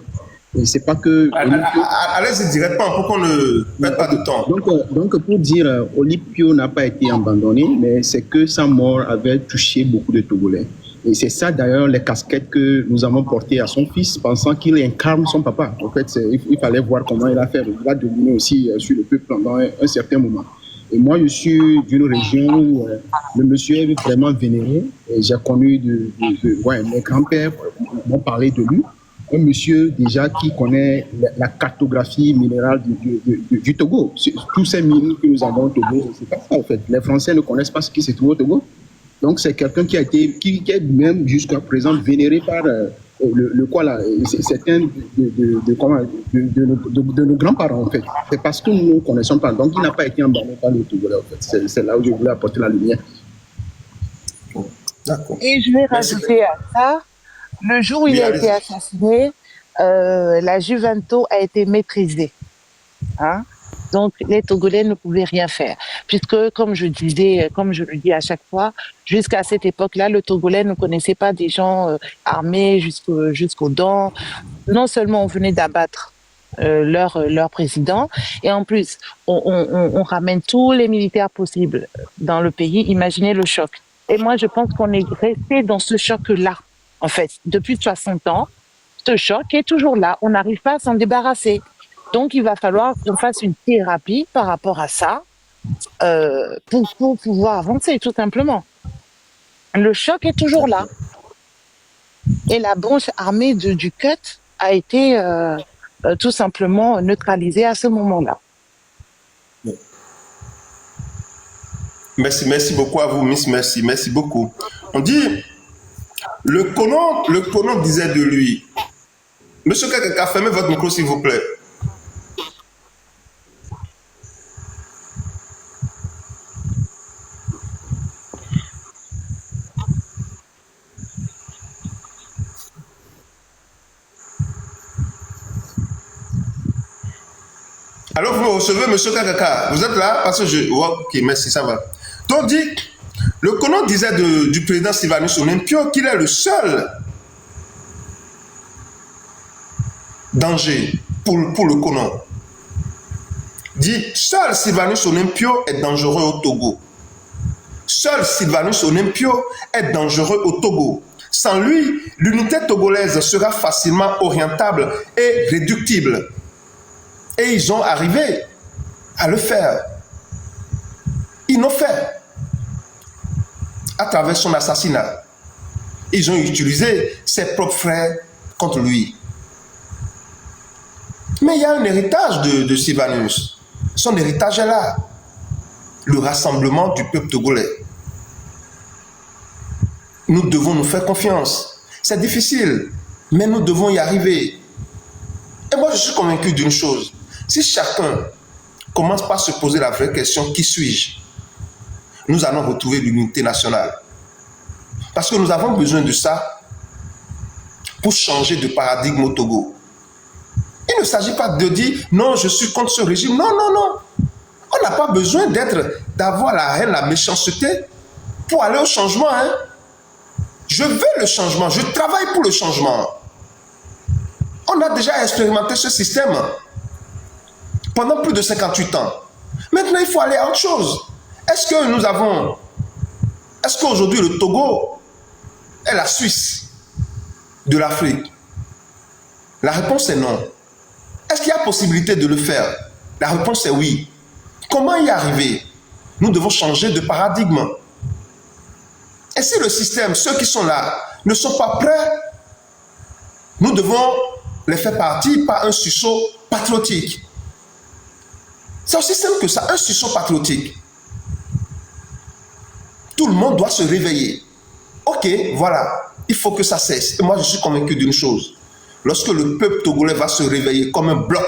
S7: Et c'est pas que...
S2: Allez-y directement pour qu'on ne perde pas de temps.
S7: Donc pour dire, Olympio n'a pas été abandonné, mais c'est que sa mort avait touché beaucoup de Togolais. Et c'est ça d'ailleurs les casquettes que nous avons portées à son fils, pensant qu'il incarne son papa. En fait, il fallait voir comment il a fait. Il a dominer aussi sur le peuple pendant un certain moment. Et moi, je suis d'une région où le monsieur est vraiment vénéré. J'ai connu mes grands-pères m'ont parlé de lui. Un monsieur déjà qui connaît la cartographie minérale du Togo. Tous ces mines que nous avons au Togo, c'est pas ça en fait. Les Français ne connaissent pas ce qui se trouve au Togo. Donc c'est quelqu'un qui est même jusqu'à présent vénéré par certains de nos grands-parents en fait. C'est parce que nous ne connaissons pas. Donc il n'a pas été embarqué par le Togo en fait. C'est là où je voulais apporter la lumière.
S2: D'accord.
S6: Et je vais rajouter à ça, le jour où il a été assassiné, la Juventus a été maîtrisée. Hein? Donc, les Togolais ne pouvaient rien faire. Puisque, comme je disais, comme je le dis à chaque fois, jusqu'à cette époque-là, le Togolais ne connaissait pas des gens armés jusqu'aux dents. Non seulement on venait d'abattre leur président, et en plus, on ramène tous les militaires possibles dans le pays. Imaginez le choc. Et moi, je pense qu'on est resté dans ce choc-là, en fait, depuis 60 ans. Ce choc est toujours là. On n'arrive pas à s'en débarrasser. Donc, il va falloir qu'on fasse une thérapie par rapport à ça pour pouvoir avancer, tout simplement. Le choc est toujours là. Et la branche armée du CUT a été tout simplement neutralisée à ce moment-là.
S2: Merci beaucoup à vous, Miss. Merci beaucoup. On dit, le colon disait de lui, Monsieur Kakaka, fermez votre micro s'il vous plaît. Alors vous me recevez, Monsieur Kakaka. Vous êtes là? Parce que je... Ok, merci, ça va. Donc dit, le colon disait du président Sylvanus Olympio qu'il est le seul danger pour le colon. Dit, seul Sylvanus Olympio est dangereux au Togo. Seul Sylvanus Olympio est dangereux au Togo. Sans lui, l'unité togolaise sera facilement orientable et réductible. Et ils ont arrivé à le faire. Ils l'ont fait. À travers son assassinat. Ils ont utilisé ses propres frères contre lui. Mais il y a un héritage de Sylvanus. Son héritage est là. Le rassemblement du peuple togolais. Nous devons nous faire confiance. C'est difficile, mais nous devons y arriver. Et moi, je suis convaincu d'une chose. Si chacun commence par se poser la vraie question, qui suis-je? Nous allons retrouver l'unité nationale. Parce que nous avons besoin de ça pour changer de paradigme au Togo. Il ne s'agit pas de dire, non, je suis contre ce régime. Non, non, non. On n'a pas besoin d'avoir la haine, la méchanceté pour aller au changement. Hein. Je veux le changement, je travaille pour le changement. On a déjà expérimenté ce système pendant plus de 58 ans. Maintenant, il faut aller à autre chose. Est-ce qu'aujourd'hui le Togo est la Suisse de l'Afrique? La réponse est non. Est-ce qu'il y a possibilité de le faire? La réponse est oui. Comment y arriver? Nous devons changer de paradigme. Et si le système, ceux qui sont là, ne sont pas prêts, nous devons les faire partir par un sursaut patriotique. C'est aussi simple que ça, un sursaut patriotique. Tout le monde doit se réveiller. Ok, voilà, il faut que ça cesse. Et moi, je suis convaincu d'une chose. Lorsque le peuple togolais va se réveiller comme un bloc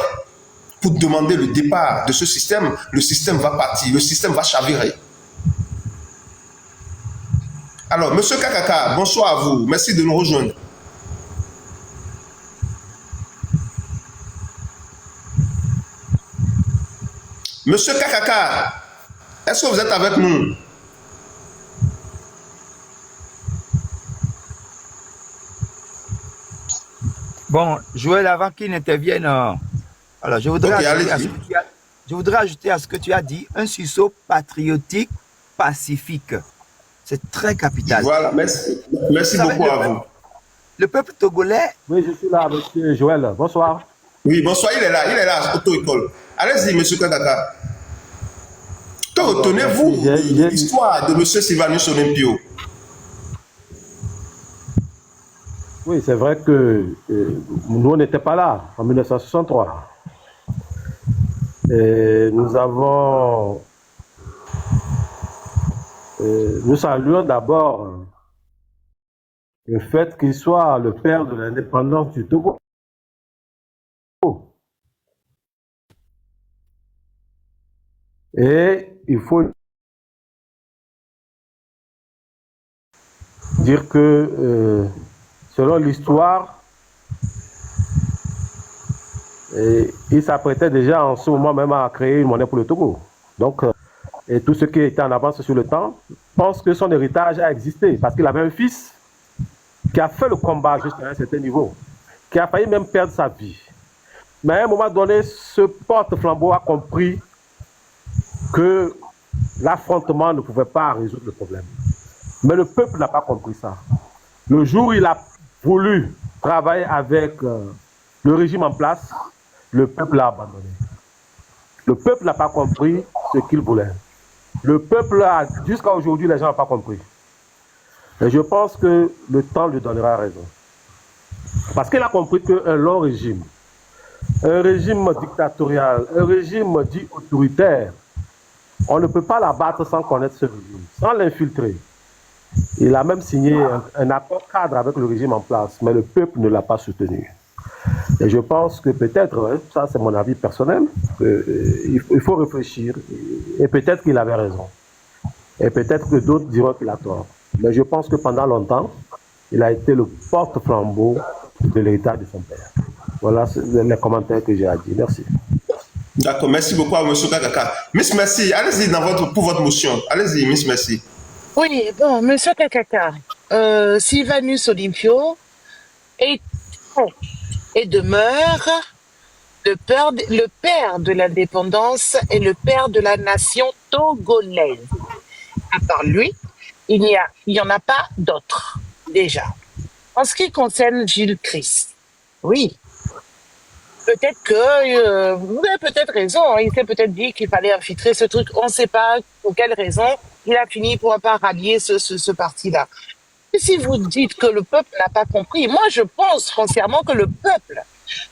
S2: pour demander le départ de ce système, le système va partir, le système va chavirer. Alors, Monsieur Kakaka, bonsoir à vous. Merci de nous rejoindre. Monsieur Kakaka, est-ce que vous êtes avec nous?
S1: Bon, Joël, avant qu'il n'intervienne, alors je voudrais, je voudrais ajouter à ce que tu as dit un sursaut patriotique pacifique. C'est très capital.
S2: Voilà, merci beaucoup à vous.
S1: Le peuple togolais...
S8: Oui, je suis là, monsieur Joël. Bonsoir.
S2: Oui, bonsoir, il est là, auto-école. Allez-y, monsieur Kakaka. Que retenez-vous de l'histoire de monsieur Sylvanus Olympio?
S8: Oui, c'est vrai que nous, on n'était pas là en 1963. Et nous saluons d'abord le fait qu'il soit le père de l'indépendance du Togo. Et il faut dire que selon l'histoire, Et il s'apprêtait déjà en ce moment même à créer une monnaie pour le Togo. Donc, et tous ceux qui étaient en avance sur le temps pensent que son héritage a existé parce qu'il avait un fils qui a fait le combat jusqu'à un certain niveau, qui a failli même perdre sa vie. Mais à un moment donné, ce porte-flambeau a compris que l'affrontement ne pouvait pas résoudre le problème. Mais le peuple n'a pas compris ça. Le jour où il a voulu travailler avec le régime en place, le peuple l'a abandonné. Le peuple n'a pas compris ce qu'il voulait. Le peuple, jusqu'à aujourd'hui, les gens n'ont pas compris. Et je pense que le temps lui donnera raison. Parce qu'il a compris qu'un long régime, un régime dictatorial, un régime dit autoritaire, on ne peut pas l'abattre sans connaître ce régime, sans l'infiltrer. Il a même signé un accord cadre avec le régime en place, mais le peuple ne l'a pas soutenu. Et je pense que peut-être, ça c'est mon avis personnel, il faut réfléchir, et peut-être qu'il avait raison. Et peut-être que d'autres diront qu'il a tort. Mais je pense que pendant longtemps, il a été le porte-flambeau de l'héritage de son père. Voilà les commentaires que j'ai à dire. Merci.
S2: D'accord, merci beaucoup à M. Kakaka. Miss Merci, allez-y pour votre motion. Allez-y, Miss Merci.
S6: Oui, bon, Monsieur Kakaka, Sylvanus Olympio est et demeure le père de l'indépendance et le père de la nation togolaise. À part lui, il n'y en a pas d'autres, déjà. En ce qui concerne Gilles Christ, oui, peut-être que vous avez peut-être raison, hein, il s'est peut-être dit qu'il fallait infiltrer ce truc, on ne sait pas pour quelle raison, il a fini pour pas rallier ce parti-là. Et si vous dites que le peuple n'a pas compris, moi je pense foncièrement que le peuple,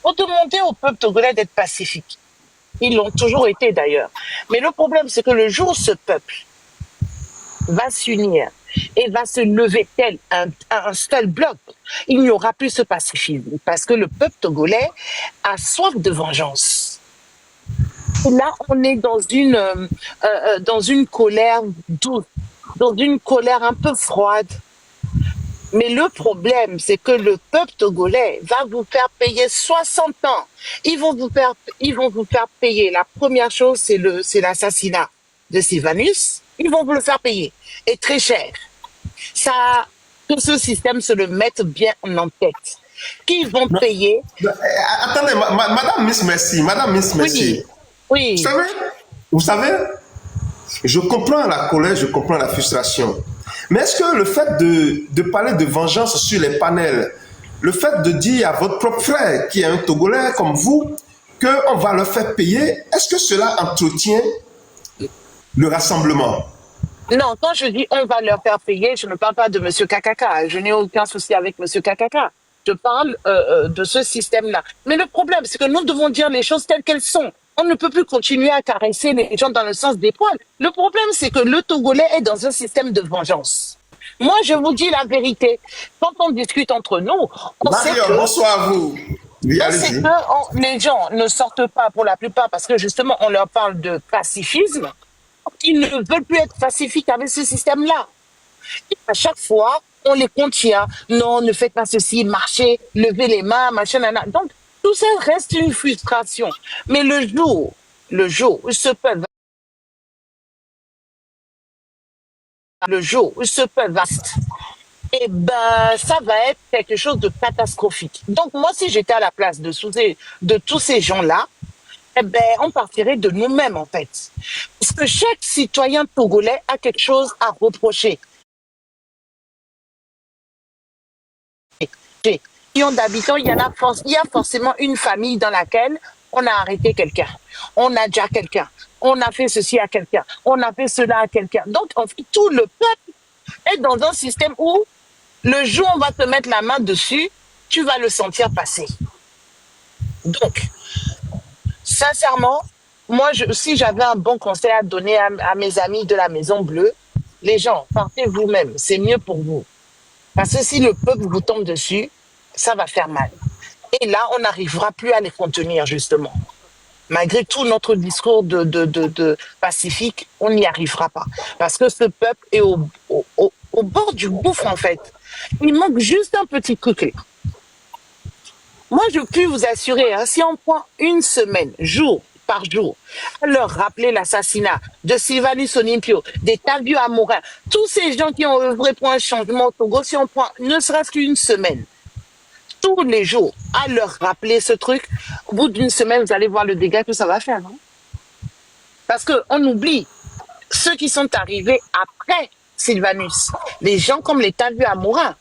S6: faut demander au peuple togolais d'être pacifique. Ils l'ont toujours été d'ailleurs. Mais le problème, c'est que le jour où ce peuple va s'unir et va se lever tel un seul bloc, il n'y aura plus ce pacifisme. Parce que le peuple togolais a soif de vengeance. Et là, on est dans une colère douce, dans une colère un peu froide. Mais le problème, c'est que le peuple togolais va vous faire payer 60 ans. Ils vont vous faire payer. La première chose, c'est l'assassinat de Sylvanus. Ils vont vous le faire payer. Et très cher. Ça, que ce système se le mette bien en tête. Qui vont payer.
S2: Attendez, Madame Miss Merci,
S6: Oui. Oui.
S2: Vous savez, je comprends la colère, je comprends la frustration. Mais est-ce que le fait de parler de vengeance sur les panels, le fait de dire à votre propre frère, qui est un Togolais comme vous, qu'on va leur faire payer, est-ce que cela entretient le rassemblement?
S6: Non, quand je dis on va leur faire payer, je ne parle pas de M. Kakaka. Je n'ai aucun souci avec M. Kakaka. Je parle de ce système-là. Mais le problème, c'est que nous devons dire les choses telles qu'elles sont. On ne peut plus continuer à caresser les gens dans le sens des poils. Le problème, c'est que le Togolais est dans un système de vengeance. Moi, je vous dis la vérité. Quand on discute entre nous, on sait que...
S2: bonsoir à vous. Oui,
S6: on sait que les gens ne sortent pas pour la plupart parce que justement, on leur parle de pacifisme. Ils ne veulent plus être pacifiques avec ce système-là. Et à chaque fois, on les contient. Non, ne faites pas ceci, marchez, levez les mains, machin, nana. Donc, tout ça reste une frustration. Mais le jour où ce peuple va, eh ben, ça va être quelque chose de catastrophique. Donc, moi, si j'étais à la place de tous ces gens-là, eh ben, on partirait de nous-mêmes, en fait. Parce que chaque citoyen togolais a quelque chose à reprocher. Millions d'habitants, il y a forcément une famille dans laquelle on a arrêté quelqu'un, on a déjà quelqu'un, on a fait ceci à quelqu'un, on a fait cela à quelqu'un. Donc, en fait, tout le peuple est dans un système où le jour où on va te mettre la main dessus, tu vas le sentir passer. Donc, sincèrement, moi, si j'avais un bon conseil à donner à mes amis de la Maison Bleue, les gens, partez vous-même, c'est mieux pour vous. Parce que si le peuple vous tombe dessus, ça va faire mal. Et là, on n'arrivera plus à les contenir, justement. Malgré tout notre discours de pacifique, on n'y arrivera pas. Parce que ce peuple est au bord du gouffre, en fait. Il manque juste un petit truc. Moi, je puis vous assurer, hein, si on prend une semaine, jour par jour, à leur rappeler l'assassinat de Sylvanus Olympio, des Tavio Amorin, tous ces gens qui ont œuvré pour un changement au Togo, si on prend ne serait-ce qu'une semaine, tous les jours, à leur rappeler ce truc, au bout d'une semaine, vous allez voir le dégât que ça va faire. Hein? Parce qu'on oublie ceux qui sont arrivés après Sylvanus, les gens comme les Tavio Amorin.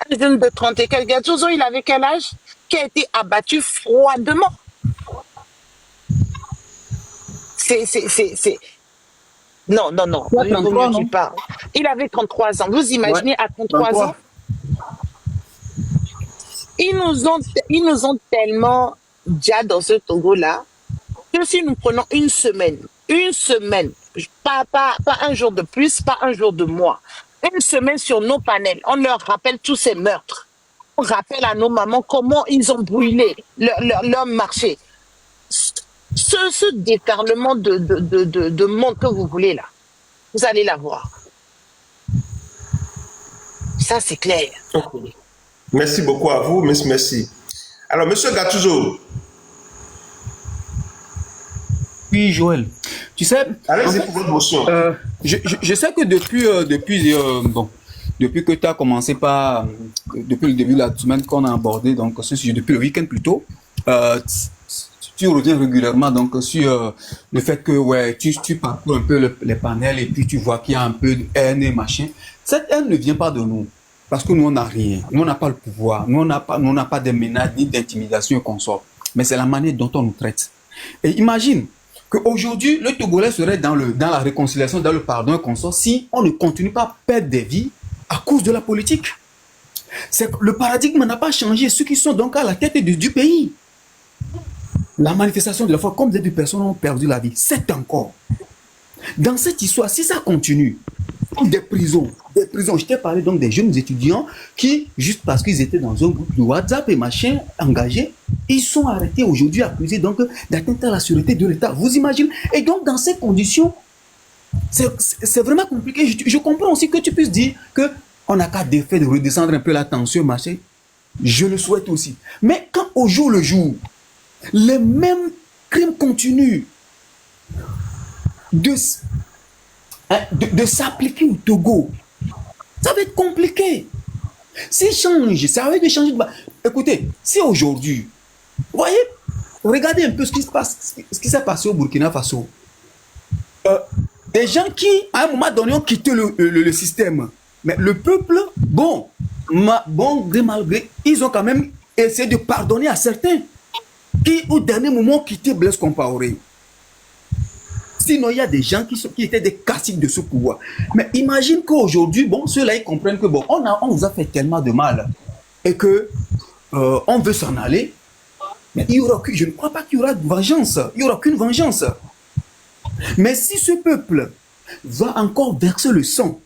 S6: Un jeune de 30 et quelques, Gattuso, il avait quel âge? Qui a été abattu froidement. C'est... Non.
S3: Il a 33, non?
S6: Il avait 33 ans. Vous imaginez, à 33 ans? Ils nous ont tellement déjà dans ce Togo-là, que si nous prenons une semaine, pas un jour de plus, pas un jour de moins, une semaine sur nos panels, on leur rappelle tous ces meurtres. On rappelle à nos mamans comment ils ont brûlé leur marché. Ce déferlement de monde que vous voulez là, vous allez l'avoir. Ça, c'est clair.
S2: Okay. Merci beaucoup à vous, merci. Alors, Monsieur Gattuso.
S3: Oui, Joël. Tu sais,
S2: allez-y pour votre motion.
S3: Je sais que depuis que tu as commencé depuis le début de la semaine qu'on a abordé, donc ce sujet, depuis le week-end plutôt, tu reviens régulièrement donc sur le fait que ouais, tu parcours un peu les panels et puis tu vois qu'il y a un peu de haine et machin. Cette haine ne vient pas de nous. Parce que nous, on n'a rien. Nous, on n'a pas le pouvoir. Nous, on n'a pas de menaces ni d'intimidation et consorts. Mais c'est la manière dont on nous traite. Et imagine qu'aujourd'hui, le Togolais serait dans la réconciliation, dans le pardon et consort si on ne continue pas à perdre des vies à cause de la politique. Le paradigme n'a pas changé. Ceux qui sont donc à la tête du pays. La manifestation de la foi, combien de personnes ont perdu la vie? C'est encore. Dans cette histoire, si ça continue, des prisons. Je t'ai parlé donc des jeunes étudiants qui, juste parce qu'ils étaient dans un groupe de WhatsApp et machin, engagés, ils sont arrêtés aujourd'hui, accusés donc d'atteinte à la sûreté de l'État. Vous imaginez? Et donc, dans ces conditions, c'est vraiment compliqué. Je comprends aussi que tu puisses dire qu'on n'a qu'à défaire de redescendre un peu la tension, machin. Je le souhaite aussi. Mais quand au jour le jour, les mêmes crimes continuent de s'appliquer au Togo, ça va être compliqué. S'il change, ça va être de changer de base. Écoutez, si aujourd'hui, vous voyez, regardez un peu ce qui s'est passé au Burkina Faso. Des gens qui, à un moment donné, ont quitté le système. Mais le peuple, gré malgré, ils ont quand même essayé de pardonner à certains qui, au dernier moment, ont quitté Blaise Compaoré. Sinon, il y a des gens qui étaient des caciques de ce pouvoir. Mais imagine qu'aujourd'hui, ceux-là, ils comprennent que, on vous a fait tellement de mal et que on veut s'en aller. Mais je ne crois pas qu'il y aura de vengeance. Il n'y aura aucune vengeance. Mais si ce peuple va encore verser le sang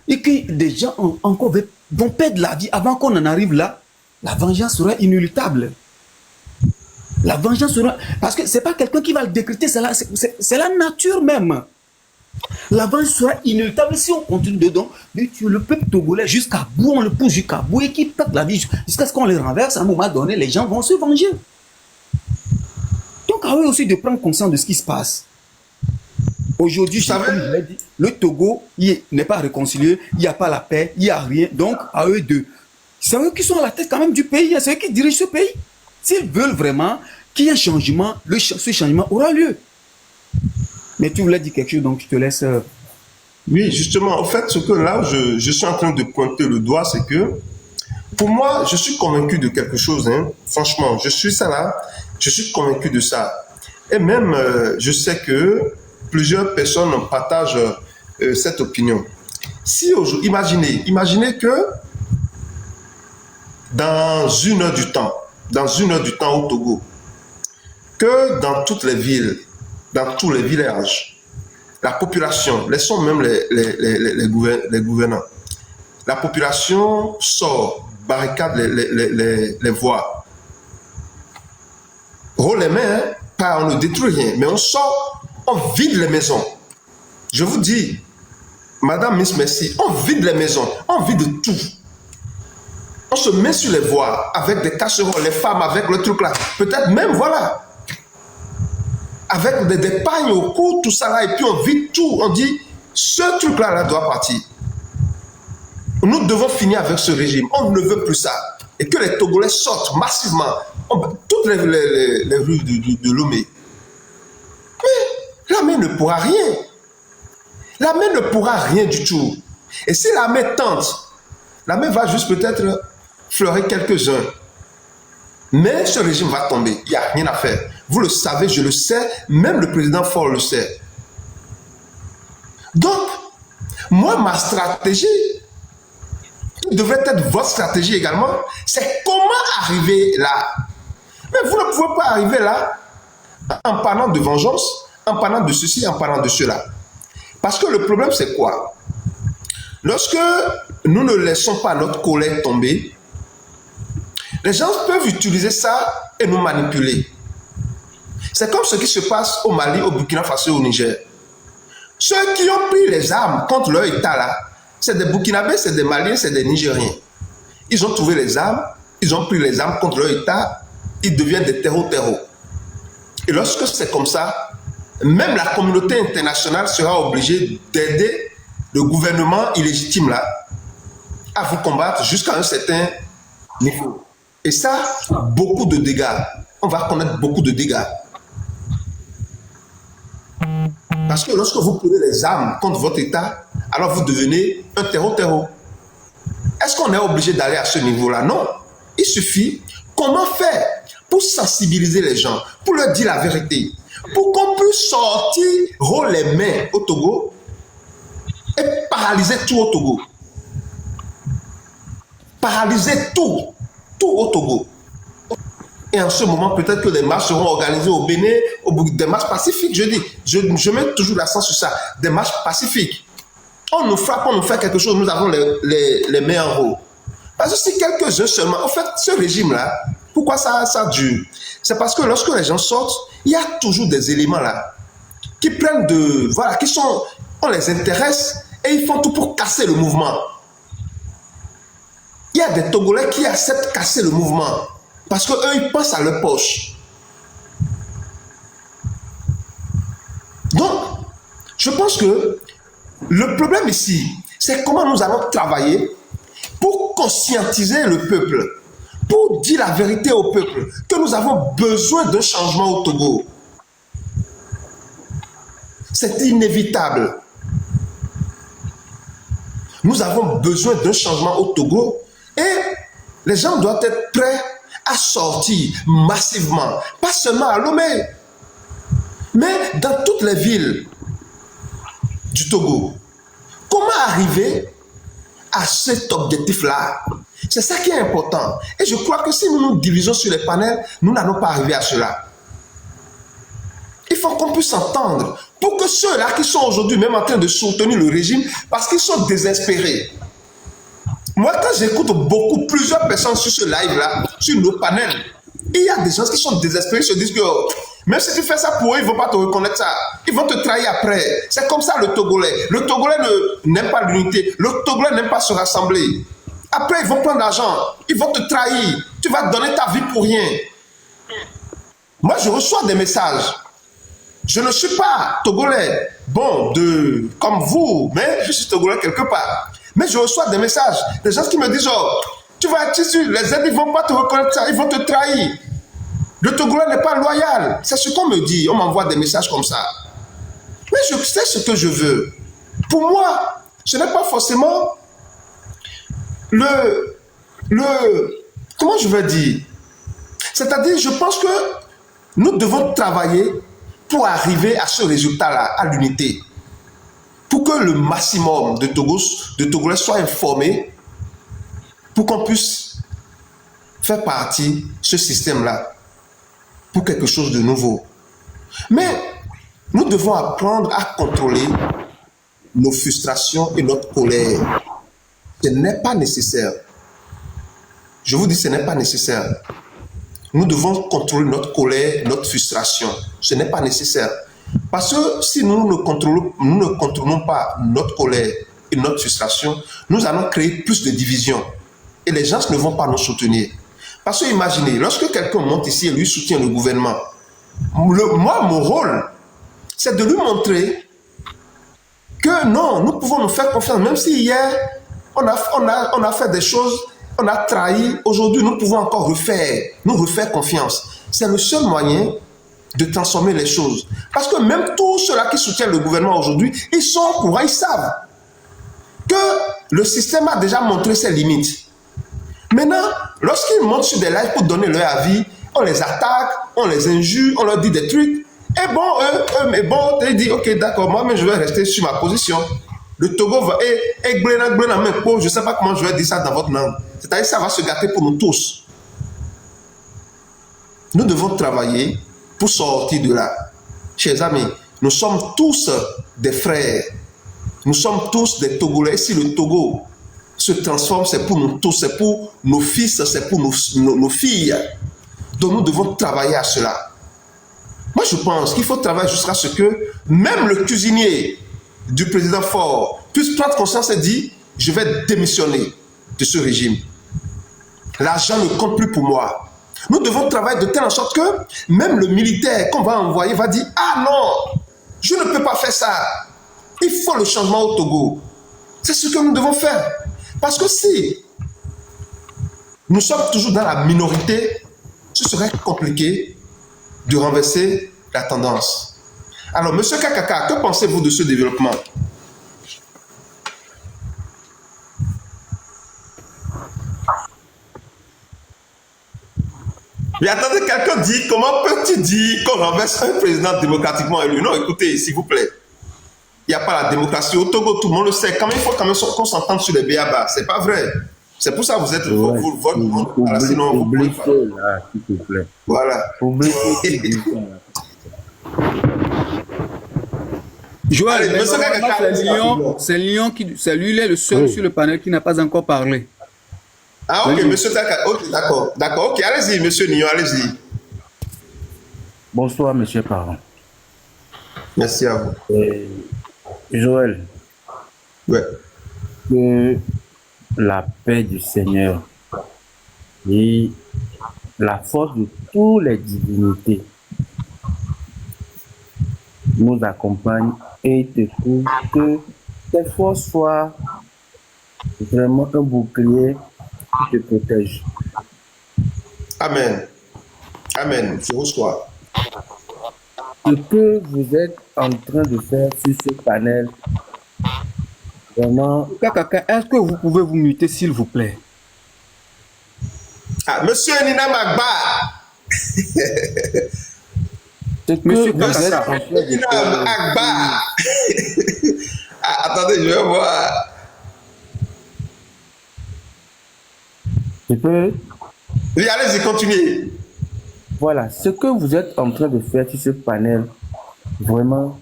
S3: et que des gens vont perdre la vie avant qu'on en arrive là, la vengeance sera inéluctable. La vengeance sera... Parce que ce n'est pas quelqu'un qui va le décréter, c'est la nature même. La vengeance sera inéluctable si on continue dedans. Le peuple togolais jusqu'à bout, on le pousse jusqu'à bout et qui perd la vie jusqu'à ce qu'on les renverse. À un moment donné, les gens vont se venger. Donc, à eux aussi de prendre conscience de ce qui se passe. Aujourd'hui, comme je l'ai dit, le Togo n'est pas réconcilié, il n'y a pas la paix, il n'y a rien. Donc, à eux c'est eux qui sont à la tête quand même du pays, c'est eux qui dirigent ce pays. S'ils veulent vraiment qu'il y ait un changement, ce changement aura lieu. Mais tu voulais dire quelque chose, donc je te laisse.
S2: Oui, justement, en fait, ce que là, je suis en train de pointer le doigt, c'est que, pour moi, je suis convaincu de quelque chose, hein. Franchement, je suis convaincu de ça. Et même, je sais que plusieurs personnes partagent cette opinion. Si aujourd'hui, imaginez que dans 1 heure du temps au Togo, que dans toutes les villes, dans tous les villages, la population, laissons même les gouvernants, la population sort, barricade les voies, rôle les mains, pas on ne détruit rien, mais on sort, on vide les maisons. Je vous dis, Madame Miss Messi, on vide les maisons, on vide tout. On se met sur les voies avec des casseroles, les femmes avec le truc là. Peut-être même, voilà, avec des pagnes au cou, tout ça là, et puis on vide tout. On dit, ce truc là doit partir. Nous devons finir avec ce régime. On ne veut plus ça. Et que les Togolais sortent massivement. Toutes les rues de Lomé. Mais l'armée ne pourra rien. L'armée ne pourra rien du tout. Et si l'armée tente, l'armée va juste peut-être fleurer quelques-uns. Mais ce régime va tomber. Il n'y a rien à faire. Vous le savez, je le sais. Même le président Faure le sait. Donc, moi, ma stratégie, qui devrait être votre stratégie également, c'est comment arriver là. Mais vous ne pouvez pas arriver là en parlant de vengeance, en parlant de ceci, en parlant de cela. Parce que le problème, c'est quoi? Lorsque nous ne laissons pas notre colère tomber, les gens peuvent utiliser ça et nous manipuler. C'est comme ce qui se passe au Mali, au Burkina Faso et au Niger. Ceux qui ont pris les armes contre leur État là, c'est des Burkinabés, c'est des Maliens, c'est des Nigériens. Ils ont trouvé les armes, ils ont pris les armes contre leur État, ils deviennent des terreaux. Et lorsque c'est comme ça, même la communauté internationale sera obligée d'aider le gouvernement illégitime là à vous combattre jusqu'à un certain niveau. Et ça, beaucoup de dégâts. On va connaître beaucoup de dégâts. Parce que lorsque vous prenez les armes contre votre État, alors vous devenez un terreau. Est-ce qu'on est obligé d'aller à ce niveau-là? Non. Il suffit. Comment faire pour sensibiliser les gens, pour leur dire la vérité, pour qu'on puisse sortir haut les mains au Togo et paralyser tout au Togo. Paralyser tout au Togo. Et en ce moment, peut-être que des marches seront organisées au Bénin, des marches pacifiques, je dis. Je mets toujours l'accent sur ça. Des marches pacifiques. On nous frappe, on nous fait quelque chose, nous avons les mains en haut. Parce que si quelques-uns seulement, en fait, ce régime-là, pourquoi ça dure? C'est parce que lorsque les gens sortent, il y a toujours des éléments là qui prennent voilà, on les intéresse et ils font tout pour casser le mouvement. Il y a des Togolais qui acceptent de casser le mouvement parce qu'eux, ils pensent à leur poche. Donc, je pense que le problème ici, c'est comment nous allons travailler pour conscientiser le peuple, pour dire la vérité au peuple, que nous avons besoin d'un changement au Togo. C'est inévitable. Nous avons besoin d'un changement au Togo et les gens doivent être prêts à sortir massivement, pas seulement à Lomé, mais dans toutes les villes du Togo. Comment arriver à cet objectif-là? C'est ça qui est important. Et je crois que si nous nous divisons sur les panels, nous n'allons pas arriver à cela. Il faut qu'on puisse s'entendre pour que ceux-là qui sont aujourd'hui même en train de soutenir le régime, parce qu'ils sont désespérés. Moi, quand j'écoute plusieurs personnes sur ce live-là, sur nos panels, il y a des gens qui sont désespérés, se disent que même si tu fais ça pour eux, ils ne vont pas te reconnaître ça. Ils vont te trahir après. C'est comme ça le Togolais. Le Togolais n'aime pas l'unité. Le Togolais n'aime pas se rassembler. Après, ils vont prendre l'argent. Ils vont te trahir. Tu vas donner ta vie pour rien. Moi, je reçois des messages. Je ne suis pas Togolais, comme vous, mais je suis Togolais quelque part. Mais je reçois des messages. Des gens qui me disent, tu vas être ici, les aides, ils ne vont pas te reconnaître ça. Ils vont te trahir. Le Togolais n'est pas loyal. C'est ce qu'on me dit. On m'envoie des messages comme ça. Mais je sais ce que je veux. Pour moi, ce n'est pas forcément comment je vais dire? C'est-à-dire, je pense que nous devons travailler pour arriver à ce résultat-là, à l'unité. Pour que le maximum de Togolais soient informés, pour qu'on puisse faire partie de ce système-là, pour quelque chose de nouveau. Mais nous devons apprendre à contrôler nos frustrations et notre colère. Ce n'est pas nécessaire. Je vous dis, ce n'est pas nécessaire. Nous devons contrôler notre colère, notre frustration. Ce n'est pas nécessaire. Parce que si nous ne contrôlons pas notre colère et notre frustration, nous allons créer plus de divisions. et les gens ne vont pas nous soutenir. Parce que imaginez, lorsque quelqu'un monte ici et lui soutient le gouvernement, moi, mon rôle, c'est de lui montrer que non, nous pouvons nous faire confiance, même si hier, on a fait des choses, on a trahi, aujourd'hui, nous pouvons encore nous refaire confiance. C'est le seul moyen de transformer les choses. Parce que même tous ceux-là qui soutiennent le gouvernement aujourd'hui, ils sont au courant, ils savent que le système a déjà montré ses limites. Maintenant, lorsqu'ils montent sur des lives pour donner leur avis, on les attaque, on les injure, on leur dit des trucs. Et bon, ils disent, ok, d'accord, moi, mais je vais rester sur ma position. Le Togo va, je ne sais pas comment je vais dire ça dans votre langue. C'est-à-dire que ça va se gâter pour nous tous. Nous devons travailler pour sortir de là. Chers amis, nous sommes tous des frères. Nous sommes tous des Togolais. Si le Togo se transforme, c'est pour nous tous, c'est pour nos fils, c'est pour nos filles. Donc nous devons travailler à cela. Moi, je pense qu'il faut travailler jusqu'à ce que même le cuisinier du président Faure puisse prendre conscience et dire, je vais démissionner de ce régime. L'argent ne compte plus pour moi. Nous devons travailler de telle sorte que même le militaire qu'on va envoyer va dire, ah non, je ne peux pas faire ça. Il faut le changement au Togo. C'est ce que nous devons faire. Parce que si nous sommes toujours dans la minorité, ce serait compliqué de renverser la tendance. Alors, monsieur Kakaka, que pensez-vous de ce développement? Mais attendez, quelqu'un dit, comment peux-tu dire qu'on renverse un président démocratiquement élu? Non, écoutez, s'il vous plaît. Il n'y a pas la démocratie. Au Togo, tout le monde le sait. Il faut quand même qu'on s'entende sur les béabas. C'est pas vrai. C'est pour ça que vous êtes votre monde. Sinon, vous pouvez pas.
S9: Là, s'il vous plaît.
S2: Voilà.
S4: Joël, c'est Lyon qui, c'est lui, il est le seul sur le panel qui n'a pas encore parlé.
S2: Ah, ok, monsieur Taka. Ok, d'accord. D'accord, ok, allez-y, monsieur Nyon, allez-y.
S9: Bonsoir, monsieur Parent.
S2: Merci à vous.
S9: Joël.
S2: Ouais.
S9: Que la paix du Seigneur et la force de toutes les divinités nous accompagnent et te trouve que tes forces soient vraiment un bouclier qui te protège.
S2: Amen. Amen. Je reçois.
S9: Ce que vous êtes en train de faire sur ce panel, vraiment...
S4: Kakaka, est-ce que vous pouvez vous muter, s'il vous plaît?
S2: Ah, monsieur Nina Magba.
S4: Monsieur
S2: Kakaka. Nina Magba. Attendez, je vais voir.
S9: Je peux...
S2: Oui, allez-y, continuez.
S9: Voilà, ce que vous êtes en train de faire sur ce panel, vraiment,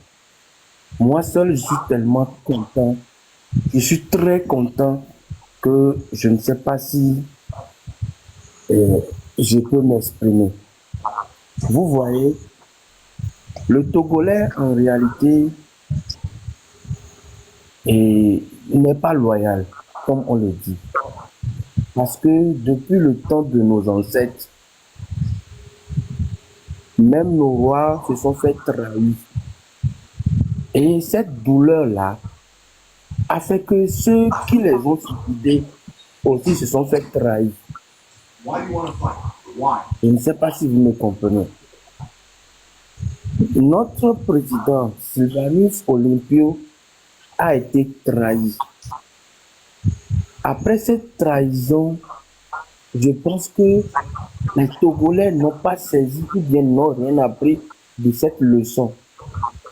S9: moi seul, je suis tellement content. Je suis très content que je ne sais pas si je peux m'exprimer. Vous voyez, le Togolais, en réalité, n'est pas loyal, comme on le dit. Parce que depuis le temps de nos ancêtres, même nos rois se sont fait trahir. Et cette douleur-là a fait que ceux qui les ont suicidés aussi se sont fait trahir. Je ne sais pas si vous me comprenez. Notre président, Sylvanus Olympio, a été trahi. Après cette trahison, je pense que les Togolais n'ont pas saisi ou bien n'ont rien appris de cette leçon.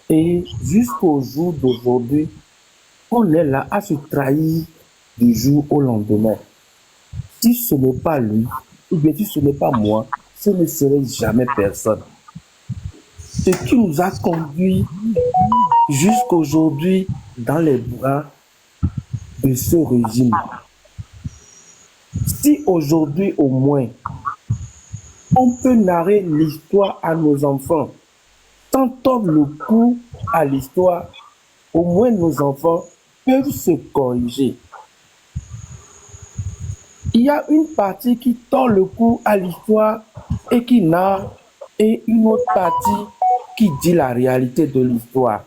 S9: Et jusqu'au jour d'aujourd'hui, on est là à se trahir du jour au lendemain. Si ce n'est pas lui, ou bien si ce n'est pas moi, ce ne serait jamais personne. Ce qui nous a conduit jusqu'aujourd'hui dans les bras de ce régime. Si aujourd'hui au moins, on peut narrer l'histoire à nos enfants, sans tordre le cou à l'histoire, au moins nos enfants peuvent se corriger. Il y a une partie qui tord le cou à l'histoire et qui narre, et une autre partie qui dit la réalité de l'histoire.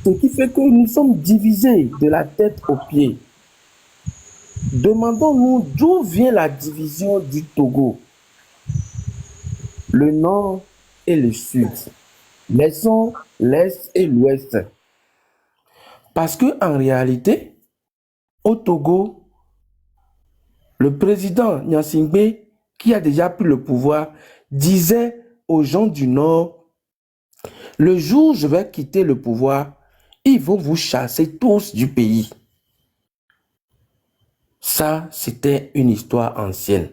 S9: Ce qui fait que nous sommes divisés de la tête aux pieds. Demandons-nous d'où vient la division du Togo. Le nord et le sud. Laissons l'est et l'ouest. Parce que en réalité, au Togo, le président Gnassingbé, qui a déjà pris le pouvoir, disait aux gens du nord, le jour où je vais quitter le pouvoir, ils vont vous chasser tous du pays. Ça, c'était une histoire ancienne.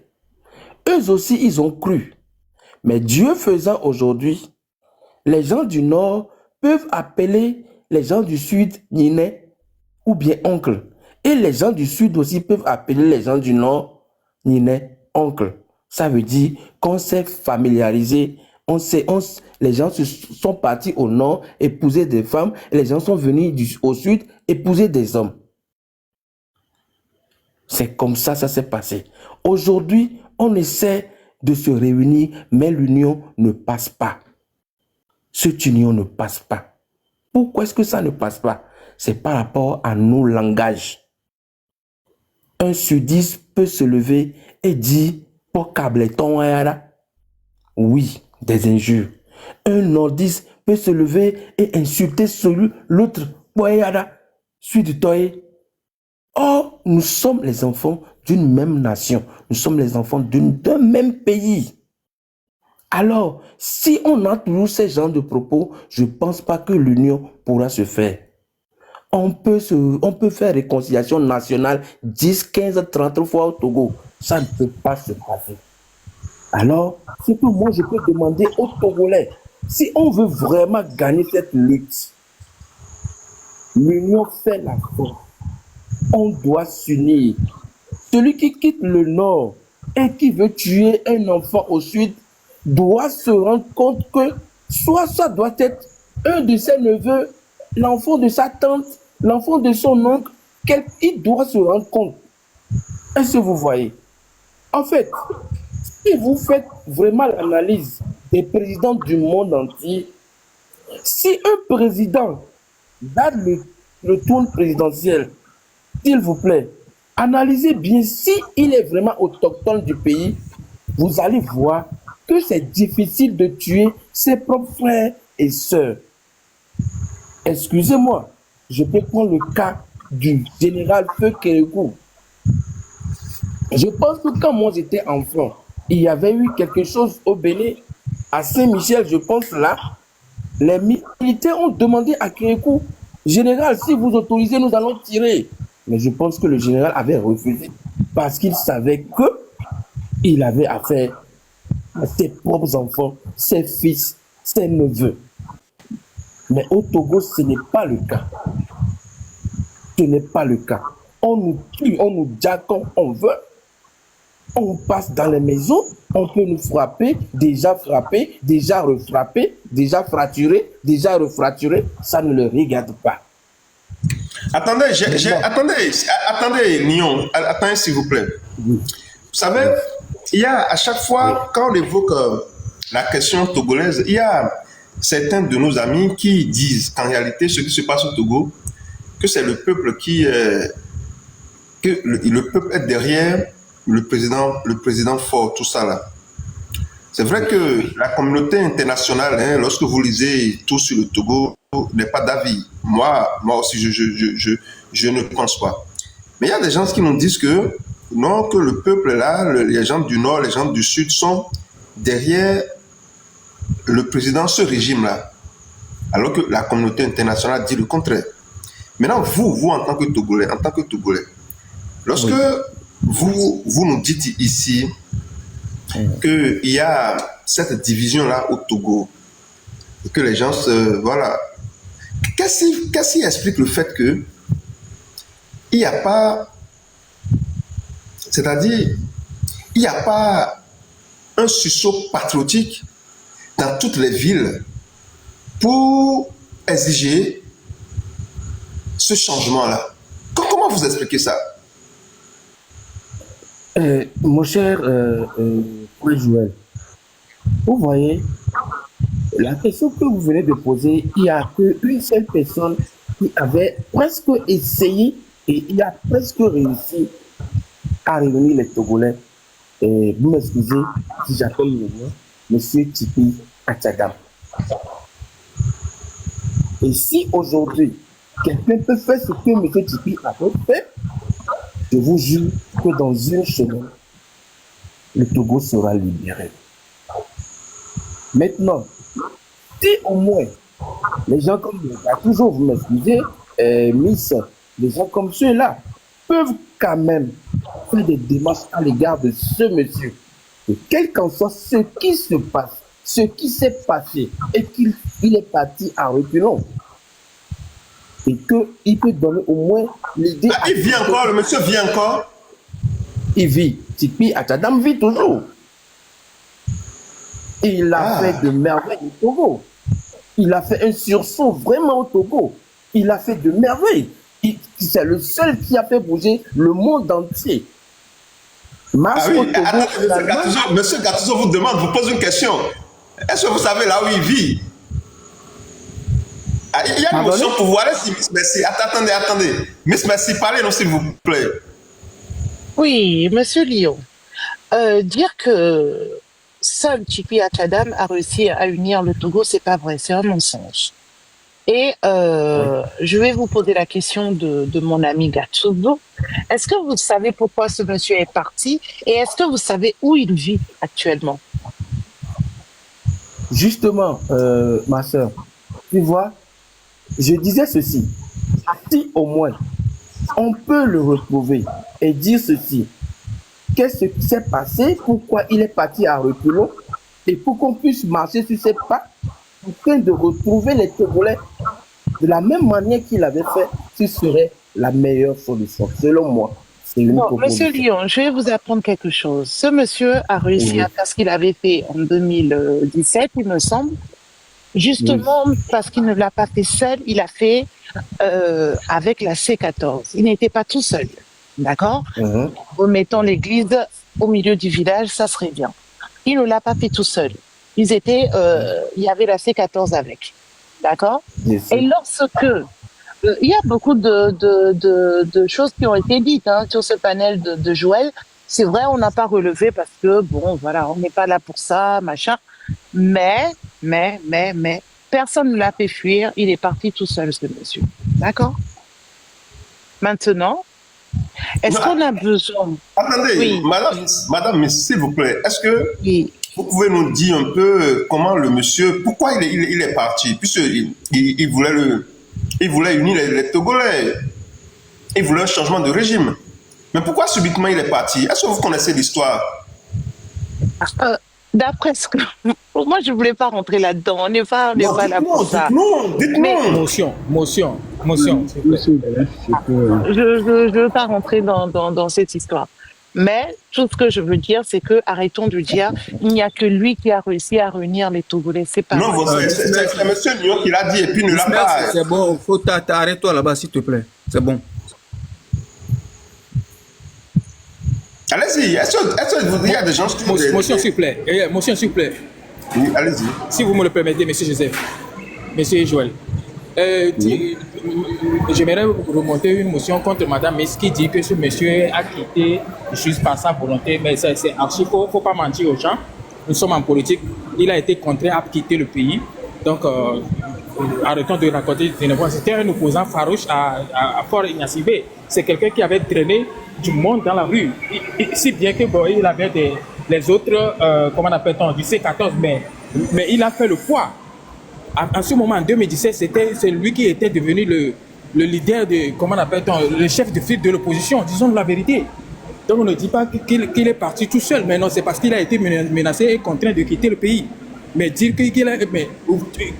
S9: Eux aussi, ils ont cru. Mais Dieu faisant aujourd'hui, les gens du nord peuvent appeler les gens du sud Niné ou bien oncle. Et les gens du sud aussi peuvent appeler les gens du nord Niné, oncle. Ça veut dire qu'on s'est familiarisé, les gens sont partis au nord épouser des femmes et les gens sont venus au sud épouser des hommes. C'est comme ça s'est passé. Aujourd'hui, on essaie de se réunir, mais l'union ne passe pas. Cette union ne passe pas. Pourquoi est-ce que ça ne passe pas? C'est par rapport à nos langages. Un sudiste peut se lever et dire pour cableton, oui, des injures. Un nordiste peut se lever et insulter l'autre, or, nous sommes les enfants d'une même nation. Nous sommes les enfants d'un même pays. Alors, si on a toujours ces genres de propos, je ne pense pas que l'union pourra se faire. On peut faire réconciliation nationale 10, 15, 30 fois au Togo. Ça ne peut pas se passer. Alors, ce que moi je peux demander aux Togolais, si on veut vraiment gagner cette lutte, l'union fait la force. On doit s'unir. Celui qui quitte le nord et qui veut tuer un enfant au sud doit se rendre compte que soit ça doit être un de ses neveux, l'enfant de sa tante, l'enfant de son oncle, il doit se rendre compte. Est-ce que vous voyez? En fait, si vous faites vraiment l'analyse des présidents du monde entier, si un président donne le tour présidentiel, s'il vous plaît, analysez bien si il est vraiment autochtone du pays, vous allez voir que c'est difficile de tuer ses propres frères et sœurs. Excusez-moi, je peux prendre le cas du général Feu Kérékou. Je pense que quand moi j'étais enfant, il y avait eu quelque chose au Bénin, à Saint-Michel, je pense là, les militaires ont demandé à Kérékou, général, si vous autorisez, nous allons tirer. Mais je pense que le général avait refusé parce qu'il savait qu'il avait affaire à ses propres enfants, ses fils, ses neveux. Mais au Togo, ce n'est pas le cas. Ce n'est pas le cas. On nous tue, on nous diable comme on veut. On passe dans les maisons, on peut nous frapper, déjà refrapper, déjà fracturer, déjà refracturer. Ça ne le regarde pas.
S2: Attendez, attendez, Nyon, attendez s'il vous plaît. Vous savez, il y a à chaque fois, quand on évoque la question togolaise, il y a certains de nos amis qui disent qu'en réalité, ce qui se passe au Togo, que c'est le peuple que le peuple est derrière le président fort, tout ça là. C'est vrai que la communauté internationale, lorsque vous lisez tout sur le Togo, n'est pas d'avis. Moi aussi, je ne pense pas. Mais il y a des gens qui nous disent que non, que le peuple là, les gens du nord, les gens du sud sont derrière le président, ce régime-là. Alors que la communauté internationale dit le contraire. Maintenant, vous en tant que Togolais, lorsque vous nous dites ici qu'il y a cette division-là au Togo, et que les gens voilà. Qu'est-ce qui explique le fait que il n'y a pas, c'est-à-dire, il n'y a pas un sursaut patriotique dans toutes les villes pour exiger ce changement-là? Comment vous expliquez ça?
S9: Mon cher frère Joël, vous voyez, la question que vous venez de poser, il n'y a qu'une seule personne qui avait presque essayé et il a presque réussi à réunir les Togolais. Et vous m'excusez si j'appelle le nom, Monsieur Tipi Atchadam. Et si aujourd'hui, quelqu'un peut faire ce que M. Tipi a fait, je vous jure que dans une semaine, le Togo sera libéré. Maintenant, si au moins les gens comme toujours vous m'excusez, Miss, les gens comme ceux-là peuvent quand même faire des démarches à l'égard de ce monsieur. Et quel qu'en soit ce qui se passe, ce qui s'est passé, et qu'il est parti en reculons, et qu'il peut donner au moins l'idée.
S2: Ah, il vit encore, le monsieur vit encore.
S9: Il vit. Tipi Atchadam vit toujours. Il a fait de merveilles au Togo. Il a fait un sursaut vraiment au Togo. Il a fait de merveilles. C'est le seul qui a fait bouger le monde entier.
S2: Ah oui, Monsieur Gattuso vous demande, vous pose une question. Est-ce que vous savez là où il vit? Ah, il y a une motion pour voir si Miss Merci. Attendez. Miss Merci, parlez-nous s'il vous plaît.
S6: Oui, Monsieur Lyon. Dire que seul Tipi Atchadam a réussi à unir le Togo, c'est pas vrai, c'est un mensonge. Et je vais vous poser la question de mon ami Gattuso. Est-ce que vous savez pourquoi ce monsieur est parti et est-ce que vous savez où il vit actuellement?
S9: Justement, ma soeur, tu vois, je disais ceci. Si au moins on peut le retrouver et dire ceci, qu'est-ce qui s'est passé, pourquoi il est parti à reculons, et pour qu'on puisse marcher sur ses pas, afin de retrouver les Togolais de la même manière qu'il avait fait, ce serait la meilleure solution. Selon moi, c'est une proposition.
S6: Monsieur Lyon, je vais vous apprendre quelque chose. Ce monsieur a réussi à faire ce qu'il avait fait en 2017, il me semble. Justement, parce qu'il ne l'a pas fait seul, il a fait avec la C14. Il n'était pas tout seul. D'accord? Remettons l'église au milieu du village, ça serait bien. Il ne l'a pas fait tout seul. Il y avait la C14 avec. D'accord? Et lorsque il y a beaucoup de choses qui ont été dites sur ce panel de Joël. C'est vrai, on n'a pas relevé parce que, bon, voilà, on n'est pas là pour ça, machin. Mais, personne ne l'a fait fuir. Il est parti tout seul, ce monsieur. D'accord? Maintenant, est-ce qu'on a besoin...
S2: Attendez, oui. Madame, s'il vous plaît, est-ce que vous pouvez nous dire un peu comment le monsieur, pourquoi il est parti? Puisqu'il voulait unir les Togolais. Il voulait un changement de régime. Mais pourquoi subitement il est parti? Est-ce que vous connaissez l'histoire?
S6: D'après ce que... Moi, je ne voulais pas rentrer là-dedans. On n'est pas là pour ça.
S2: Dites-nous.
S5: Motion.
S6: Je ne veux pas rentrer dans cette histoire. Mais tout ce que je veux dire, c'est que arrêtons de dire il n'y a que lui qui a réussi à réunir les Togolais. C'est pas
S2: non, c'est M. Lyon qui l'a dit et puis ne l'a pas.
S4: C'est bon, arrête-toi là-bas, s'il te plaît. C'est bon.
S2: Allez-y, est-ce que il y a des gens qui...
S5: Motion, s'il vous plaît. Motion, s'il vous plaît.
S2: Oui, allez-y.
S5: Si vous me le permettez, M. Joseph, M. Joël. J'aimerais remonter une motion contre Mme Miss qui dit que ce monsieur a quitté juste par sa volonté, mais c'est archi faux, il ne faut pas mentir aux gens. Nous sommes en politique, il a été contraint à quitter le pays. Donc, arrêtons de raconter des névroses. C'était un opposant farouche à Fort Ignace-Ibé. C'est quelqu'un qui avait traîné du monde dans la rue. Si bien que bon, il avait les autres, comment appelle-t-on, du C14, mais il a fait le poids. En ce moment, en 2017, c'est lui qui était devenu le leader de, comment appelle-t-on, le chef de file de l'opposition, disons la vérité. Donc on ne dit pas qu'il est parti tout seul, mais non, c'est parce qu'il a été menacé et contraint de quitter le pays. Mais dire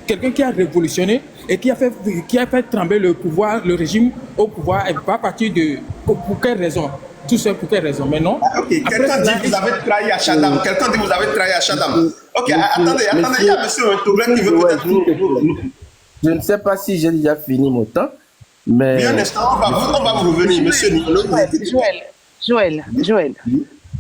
S5: quelqu'un qui a révolutionné et qui a fait trembler le pouvoir, le régime au pouvoir, et pas partir de... Pour quelle raison? Tout seul, pour quelle raison? Mais non.
S2: Okay. Quelqu'un dit que vous avez trahi à Chadam. Quelqu'un dit que vous avez trahi à Chadam. Ok, attendez, il y a monsieur Touré qui veut peut-être...
S9: Je ne sais pas si j'ai déjà fini mon temps, mais...
S2: Mais un instant, on va vous revenir, monsieur.
S6: Joël.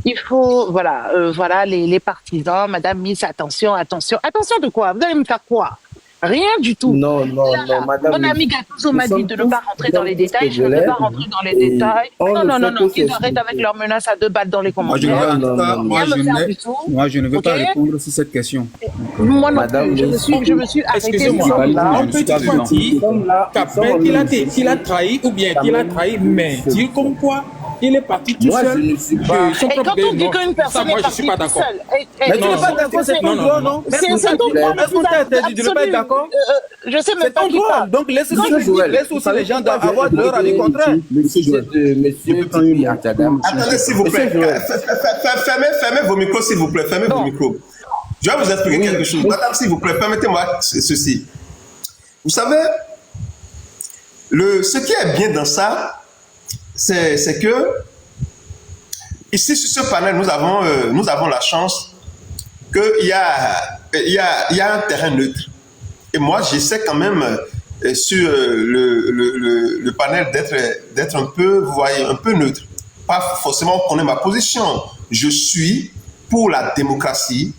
S6: Il faut, voilà, les partisans, Madame Miss, attention, attention. Attention de quoi? Vous allez me faire quoi? Rien du tout.
S9: Non, non, non, Madame
S6: Mon
S9: Miss,
S6: ami Gattuso
S9: nous
S6: m'a dit
S9: sommes
S6: de ne
S9: tous
S6: pas rentrer dans les
S9: tous
S6: détails. Je ne vais
S9: Togolais
S6: pas rentrer dans les
S9: et
S6: détails.
S9: on
S6: Non,
S9: ne
S6: non, non,
S9: fait
S6: non,
S9: que
S6: qu'ils arrêtent avec
S9: s'expliquer.
S6: leurs menaces à 2 balles dans les
S4: Moi, je ne
S6: commentaires.
S4: vais, en tout cas,
S9: non,
S4: moi,
S6: Rien me faire du tout.
S4: moi, je ne vais pas
S6: Ok?
S4: répondre sur cette question.
S6: Moi non
S9: Madame
S6: plus, je me suis arrêtée
S10: Excusez-moi,
S6: sur
S10: on peut toutefois dire qu'il a trahi ou bien qu'il a trahi, mais dire comme quoi il est parti tout
S9: Moi, je
S10: seul
S9: ne suis
S10: de
S9: pas.
S10: son
S6: Et quand
S10: propre
S6: on dit
S10: non,
S6: qu'une
S10: ça,
S6: personne
S10: moi,
S6: est
S10: je ne suis pas
S6: partie
S10: d'accord.
S6: seule,
S3: Mais tu
S10: Non,
S3: n'es
S10: non,
S3: pas d'accord, c'est ton droit, non?
S6: c'est ton droit
S3: Est-ce qu'on t'a interdit de ne pas être d'accord?
S6: Je sais même
S3: C'est
S6: pas
S3: ton
S6: qui
S3: droit.
S6: parle.
S3: Donc laisse
S9: Monsieur Joël,
S3: aussi les gens avoir leur avis contraire.
S9: Monsieur Titi Atadam.
S2: Attendez, s'il vous plaît. Fermez vos micros, s'il vous plaît. Fermez vos micros. Je vais vous expliquer quelque chose. Madame, s'il vous plaît, permettez-moi ceci. Vous savez, ce qui est bien dans ça, c'est que ici, sur ce panel, nous avons la chance qu'il y a un terrain neutre. Et moi, j'essaie quand même sur le panel d'être un peu, vous voyez, un peu neutre. Pas forcément qu'on ait ma position. Je suis pour la démocratie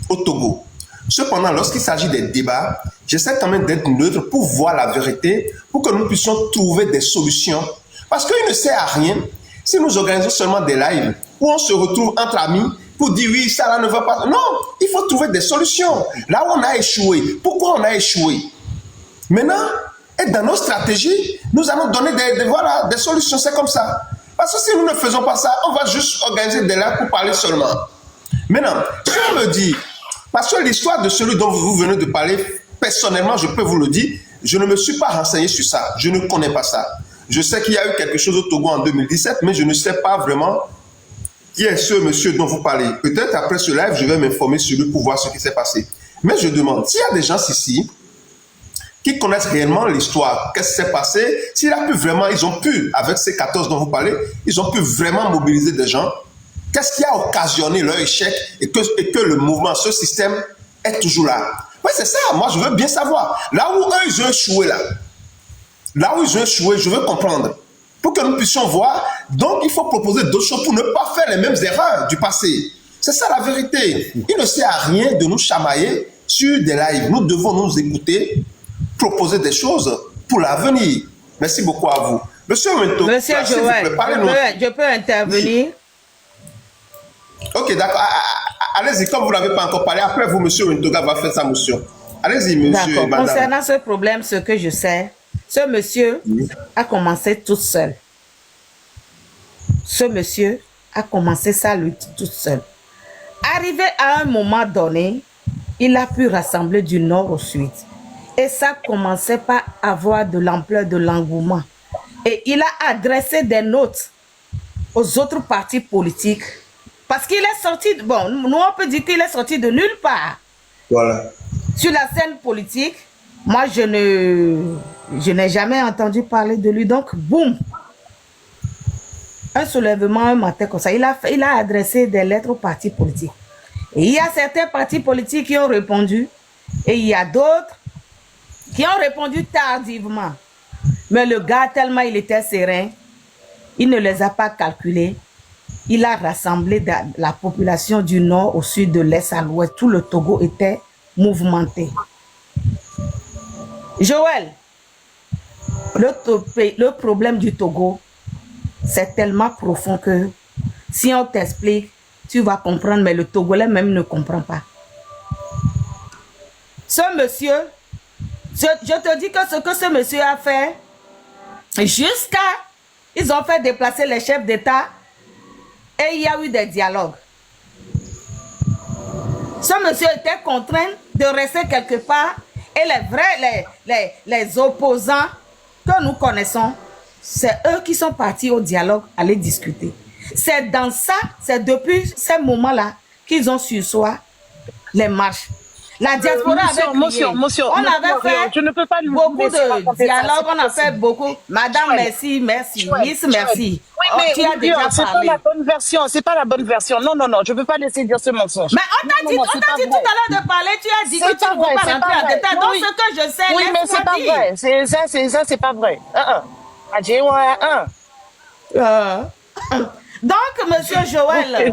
S2: au Togo. Cependant, lorsqu'il s'agit des débats, j'essaie quand même d'être neutre pour voir la vérité, pour que nous puissions trouver des solutions. Parce qu'il ne sert à rien si nous organisons seulement des lives où on se retrouve entre amis pour dire oui, ça là ne va pas. Non, il faut trouver des solutions. Là où on a échoué, pourquoi on a échoué? Maintenant, et dans nos stratégies, nous allons donner des solutions. C'est comme ça. Parce que si nous ne faisons pas ça, on va juste organiser des lives pour parler seulement. Maintenant, si on me dit, parce que l'histoire de celui dont vous venez de parler, personnellement, je peux vous le dire, je ne me suis pas renseigné sur ça. Je ne connais pas ça. Je sais qu'il y a eu quelque chose au Togo en 2017, mais je ne sais pas vraiment qui est ce monsieur dont vous parlez. Peut-être après ce live, je vais m'informer sur lui pour voir ce qui s'est passé. Mais je demande, s'il y a des gens ici qui connaissent réellement l'histoire, qu'est-ce qui s'est passé, s'il a pu vraiment, ils ont pu, avec ces 14 dont vous parlez, ils ont pu vraiment mobiliser des gens, qu'est-ce qui a occasionné leur échec et que le mouvement, ce système est toujours là. Oui, c'est ça, moi je veux bien savoir. Là où eux, ils ont échoué là où ils ont échoué, je veux comprendre. Pour que nous puissions voir, donc il faut proposer d'autres choses pour ne pas faire les mêmes erreurs du passé. C'est ça la vérité. Il ne sert à rien de nous chamailler sur des lives. Nous devons nous écouter, proposer des choses pour l'avenir. Merci beaucoup à vous. Monsieur Wento,
S11: Monsieur Joël, je peux intervenir?
S2: Ok, d'accord. Allez-y, comme vous n'avez pas encore parlé, après vous, monsieur Wintoga va faire sa motion. Allez-y, monsieur et madame.
S11: Concernant ce problème, ce que je sais, ce monsieur a commencé tout seul. Ce monsieur a commencé sa lutte tout seul. Arrivé à un moment donné, il a pu rassembler du nord au sud. Et ça commençait par avoir de l'ampleur de l'engouement. Et il a adressé des notes aux autres partis politiques. Parce qu'il est sorti, bon, nous on peut dire qu'il est sorti de nulle part.
S2: Voilà.
S11: Sur la scène politique, moi je n'ai jamais entendu parler de lui. Donc, boum, un soulèvement un matin comme ça. Il a adressé des lettres aux partis politiques. Et il y a certains partis politiques qui ont répondu. Et il y a d'autres qui ont répondu tardivement. Mais le gars, tellement il était serein, il ne les a pas calculés. Il a rassemblé la population du nord au sud, de l'est à l'ouest. Tout le Togo était mouvementé. Joël, le problème du Togo, c'est tellement profond que si on t'explique, tu vas comprendre, mais le Togolais même ne comprend pas. Ce monsieur, je te dis que ce que ce monsieur a fait, ils ont fait déplacer les chefs d'État et il y a eu des dialogues. Ce monsieur était contraint de rester quelque part et les opposants que nous connaissons, c'est eux qui sont partis au dialogue, aller discuter. C'est dans ça, c'est depuis ces moments-là qu'ils ont su soi les marches. La diaspora avait crié. On avait fait
S6: je ne peux pas
S11: beaucoup de dialogues, on a fait beaucoup. Madame, merci, Miss, merci.
S6: Oui, mais
S11: tu as déjà
S6: c'est pas
S11: parlé.
S6: la bonne version, c'est pas la bonne version. Non, je ne peux pas laisser dire ce mensonge.
S11: Mais on t'a dit tout à l'heure de parler, tu as dit que tu ne veux pas rentrer en détail. Donc ce que je sais,
S6: oui, mais c'est pas vrai. C'est pas vrai.
S11: Donc, monsieur Joël,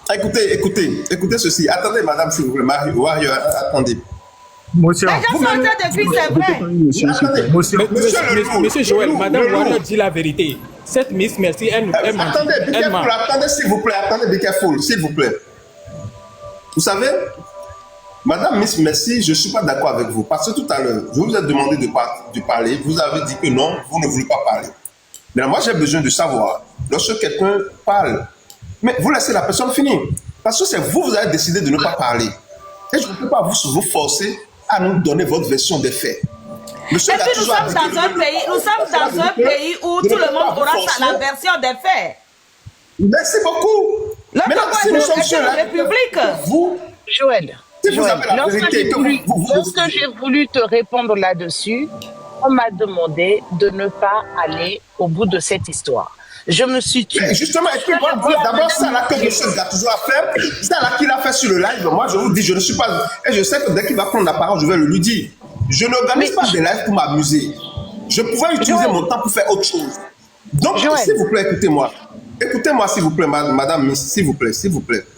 S2: Écoutez ceci. Attendez, madame, s'il vous plaît. Wario, attendez.
S11: Les gens sont en train de dire c'est vrai.
S10: Monsieur Joël, madame Wario dit la vérité. Cette Miss Merci, elle m'a dit.
S2: Attendez, s'il vous plaît. Attendez, be careful, s'il vous plaît. Vous savez, madame Miss Merci, je ne suis pas d'accord avec vous. Parce que tout à l'heure, je vous ai demandé de parler. Vous avez dit que non, vous ne voulez pas parler. Mais moi, j'ai besoin de savoir, lorsque quelqu'un parle, mais vous laissez la personne finir. Parce que c'est vous, vous avez décidé de ne pas parler. Et je ne peux pas vous forcer à nous donner votre version des faits. Monsieur
S11: et puis nous sommes dans un pays où tout le monde aura la version des faits.
S2: Merci beaucoup.
S11: Le Togo est une république.
S2: Vous,
S6: Joël, lorsque j'ai voulu te répondre là-dessus, on m'a demandé de ne pas aller au bout de cette histoire. Je me suis tué.
S2: Justement, d'abord, ça là que M. Gattuso a fait, ça là qu'il a fait sur le live, moi je vous dis, je ne suis pas. Et je sais que dès qu'il va prendre la parole, je vais le lui dire. Je n'organise pas des lives pour m'amuser. Je pouvais utiliser mon temps pour faire autre chose. Donc, s'il vous plaît, écoutez-moi. Écoutez-moi, s'il vous plaît, madame Miss, s'il vous plaît,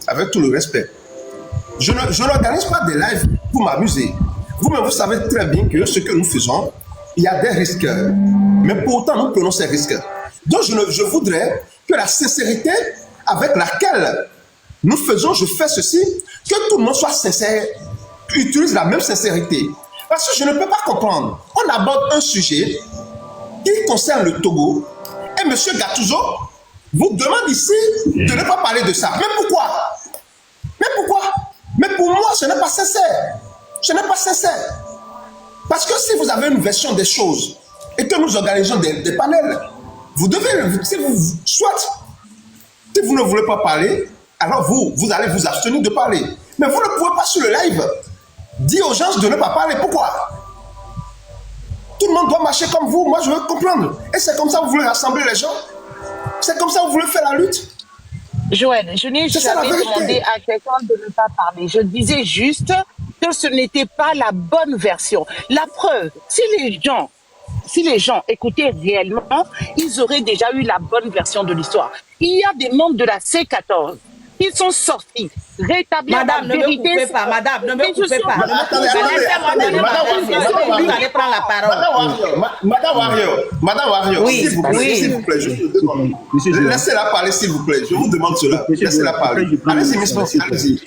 S2: avec tout le respect. Je n'organise pas des lives pour m'amuser. Vous-même, vous savez très bien que ce que nous faisons, il y a des risques. Mais pourtant, nous prenons ces risques. Donc, je voudrais que la sincérité avec laquelle nous faisons, je fais ceci, que tout le monde soit sincère, utilise la même sincérité. Parce que je ne peux pas comprendre. On aborde un sujet qui concerne le Togo et M. Gattuso vous demande ici de ne pas parler de ça. Mais pourquoi? Mais pour moi, ce n'est pas sincère. Ce n'est pas sincère. Parce que si vous avez une version des choses et que nous organisons des panels, vous devez, si vous ne voulez pas parler, alors vous allez vous abstenir de parler. Mais vous ne pouvez pas sur le live dire aux gens de ne pas parler. Pourquoi? Tout le monde doit marcher comme vous. Moi, je veux comprendre. Et c'est comme ça que vous voulez rassembler les gens? C'est comme ça que vous voulez faire la lutte?
S6: Joël, je n'ai jamais demandé à quelqu'un de ne pas parler. Je disais juste que ce n'était pas la bonne version. La preuve, si les gens écoutaient réellement, ils auraient déjà eu la bonne version de l'histoire. Il y a des membres de la C14 qui sont sortis, rétablir la vérité.
S11: Madame, ne me coupez pas. Vous allez prendre la parole.
S2: Madame Wario, s'il vous plaît, je vous demande. Laissez-la parler, s'il vous plaît. Je vous demande cela. Laissez-la parler. Allez-y, Miss Merci, allez-y.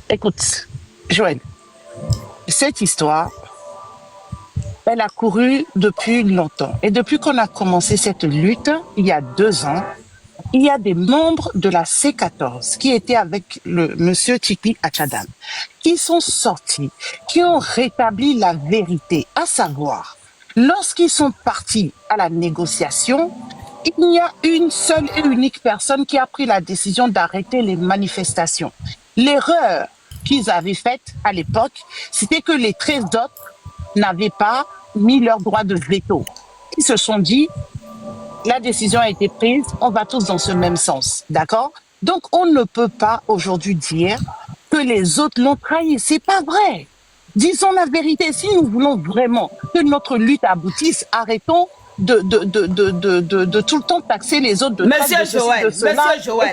S6: Écoute, Joël, cette histoire, elle a couru depuis longtemps. Et depuis qu'on a commencé cette lutte, il y a 2 ans, il y a des membres de la C14 qui étaient avec le monsieur Tchiki Achadam, qui sont sortis, qui ont rétabli la vérité, à savoir, lorsqu'ils sont partis à la négociation, il y a une seule et unique personne qui a pris la décision d'arrêter les manifestations. L'erreur qu'ils avaient faite à l'époque, c'était que les 13 autres n'avaient pas mis leur droit de veto. Ils se sont dit, la décision a été prise, on va tous dans ce même sens, d'accord? Donc, on ne peut pas aujourd'hui dire que les autres l'ont trahi. C'est pas vrai. Disons la vérité. Si nous voulons vraiment que notre lutte aboutisse, arrêtons de tout le temps taxer les autres de
S11: Monsieur Joël,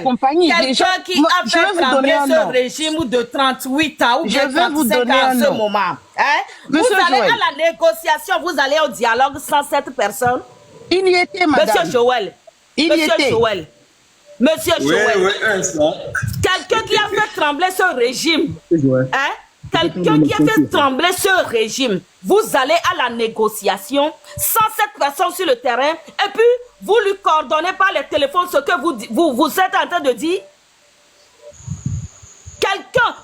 S6: compagnie.
S11: Quelqu'un qui a fait trembler ce régime de 38 ans ou bien 35 ans en ce moment. Hein? Vous allez à la négociation, vous allez au dialogue sans cette personne.
S6: Il y était, madame.
S11: Monsieur Joël. Monsieur Joël. Quelqu'un qui a fait trembler ce régime. Hein? Quelqu'un qui a fait trembler ce régime. Vous allez à la négociation sans cette personne sur le terrain et puis vous lui coordonnez par les téléphones ce que vous êtes en train de dire. Quelqu'un,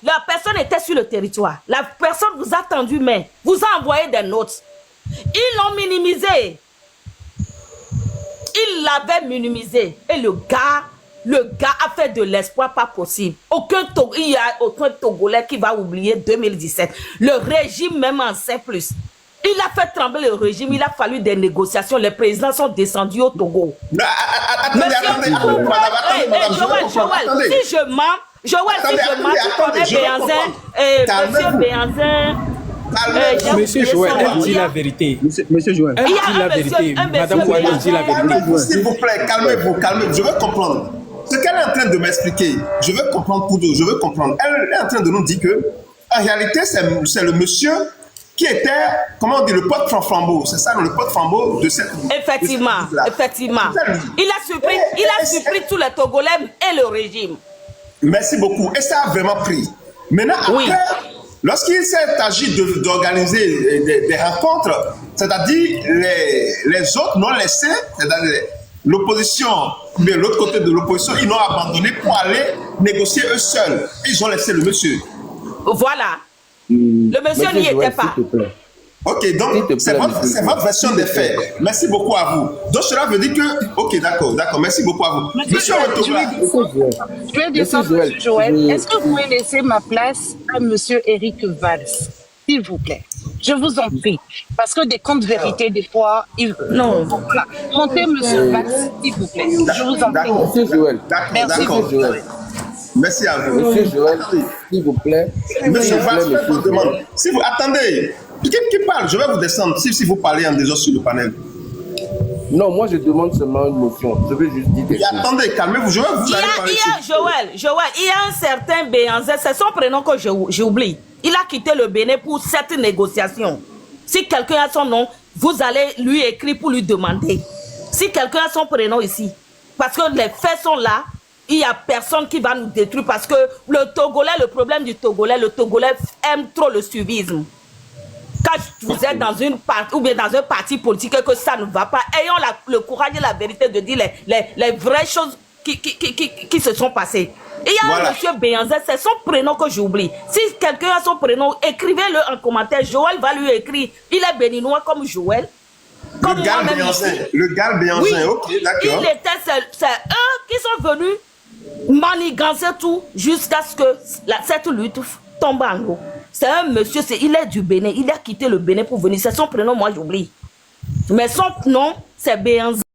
S11: la personne était sur le territoire. La personne vous a tendu main, vous a envoyé des notes. Ils l'ont minimisé. Il l'avait minimisé. Et le gars a fait de l'espoir pas possible. Il n'y a aucun Togolais qui va oublier 2017. Le régime même en sait plus. Il a fait trembler le régime. Il a fallu des négociations. Les présidents sont descendus au Togo.
S2: Attendez,
S11: si je mens, tu connais Béanzin. Monsieur Béanzin.
S10: Monsieur Joël, elle dit la vérité.
S7: Monsieur Joël.
S10: Elle dit la vérité. Madame Ouali dit la vérité.
S2: S'il vous plaît, calmez-vous, calmez-vous. Je veux comprendre. Ce qu'elle est en train de m'expliquer, je veux comprendre pour deux, je veux comprendre. Elle est en train de nous dire que, en réalité, c'est le monsieur qui était, comment on dit, le porte-flambeau. C'est ça, le porte-flambeau de cette...
S11: Effectivement, effectivement. Il a surpris tous les Togolais et le régime.
S2: Merci beaucoup. Et ça a vraiment pris. Maintenant, après, lorsqu'il s'est agi d'organiser des rencontres, c'est-à-dire les autres n'ont laissé, c'est-à-dire l'opposition, mais l'autre côté de l'opposition, ils l'ont abandonné pour aller négocier eux seuls. Ils ont laissé le monsieur.
S11: Voilà. Le monsieur n'y était pas.
S2: Ok, donc c'est votre version des faits. Merci beaucoup à vous. Donc cela veut dire que... Ok, d'accord, merci beaucoup à vous.
S6: Monsieur je vais descendre, monsieur Joël. Est-ce que vous pouvez laisser ma place à monsieur Eric Valls, s'il vous plaît? Je vous en prie. Parce que des comptes vérités, des fois... Non. Montez monsieur Valls, s'il vous plaît. Je vous en prie.
S9: Monsieur Joël.
S6: Merci beaucoup.
S2: Merci à vous.
S9: Monsieur Joël, s'il vous plaît.
S2: Monsieur Valls, je vous demande. Si vous attendez... Qui parle? Je vais vous descendre si vous parlez en déjà sur le panel.
S9: Non, moi je demande seulement une motion. Je veux juste dire quelque chose.
S2: Attendez, calmez-vous. Je vais vous
S11: parler. Joël, il y a un certain Béanzé, c'est son prénom que j'oublie. Il a quitté le Bénin pour cette négociation. Si quelqu'un a son nom, vous allez lui écrire pour lui demander. Si quelqu'un a son prénom ici, parce que les faits sont là, il n'y a personne qui va nous détruire parce que le problème du Togolais, le Togolais aime trop le suivisme. Quand vous êtes dans une partie ou bien dans un parti politique et que ça ne va pas, ayons le courage et la vérité de dire les vraies choses qui se sont passées. Il y a un monsieur Béanzé, c'est son prénom que j'oublie. Si quelqu'un a son prénom, écrivez-le en commentaire. Joël va lui écrire. Il est béninois comme Joël. Comme
S2: le gars Béanzé. Le gars Béanzé, oui, ok, d'accord.
S11: C'est eux qui sont venus manigancer tout jusqu'à ce que cette lutte tombe en gros. C'est un monsieur, il est du Bénin, il a quitté le Bénin pour venir. C'est son prénom, moi j'oublie. Mais son nom, c'est Béanzé.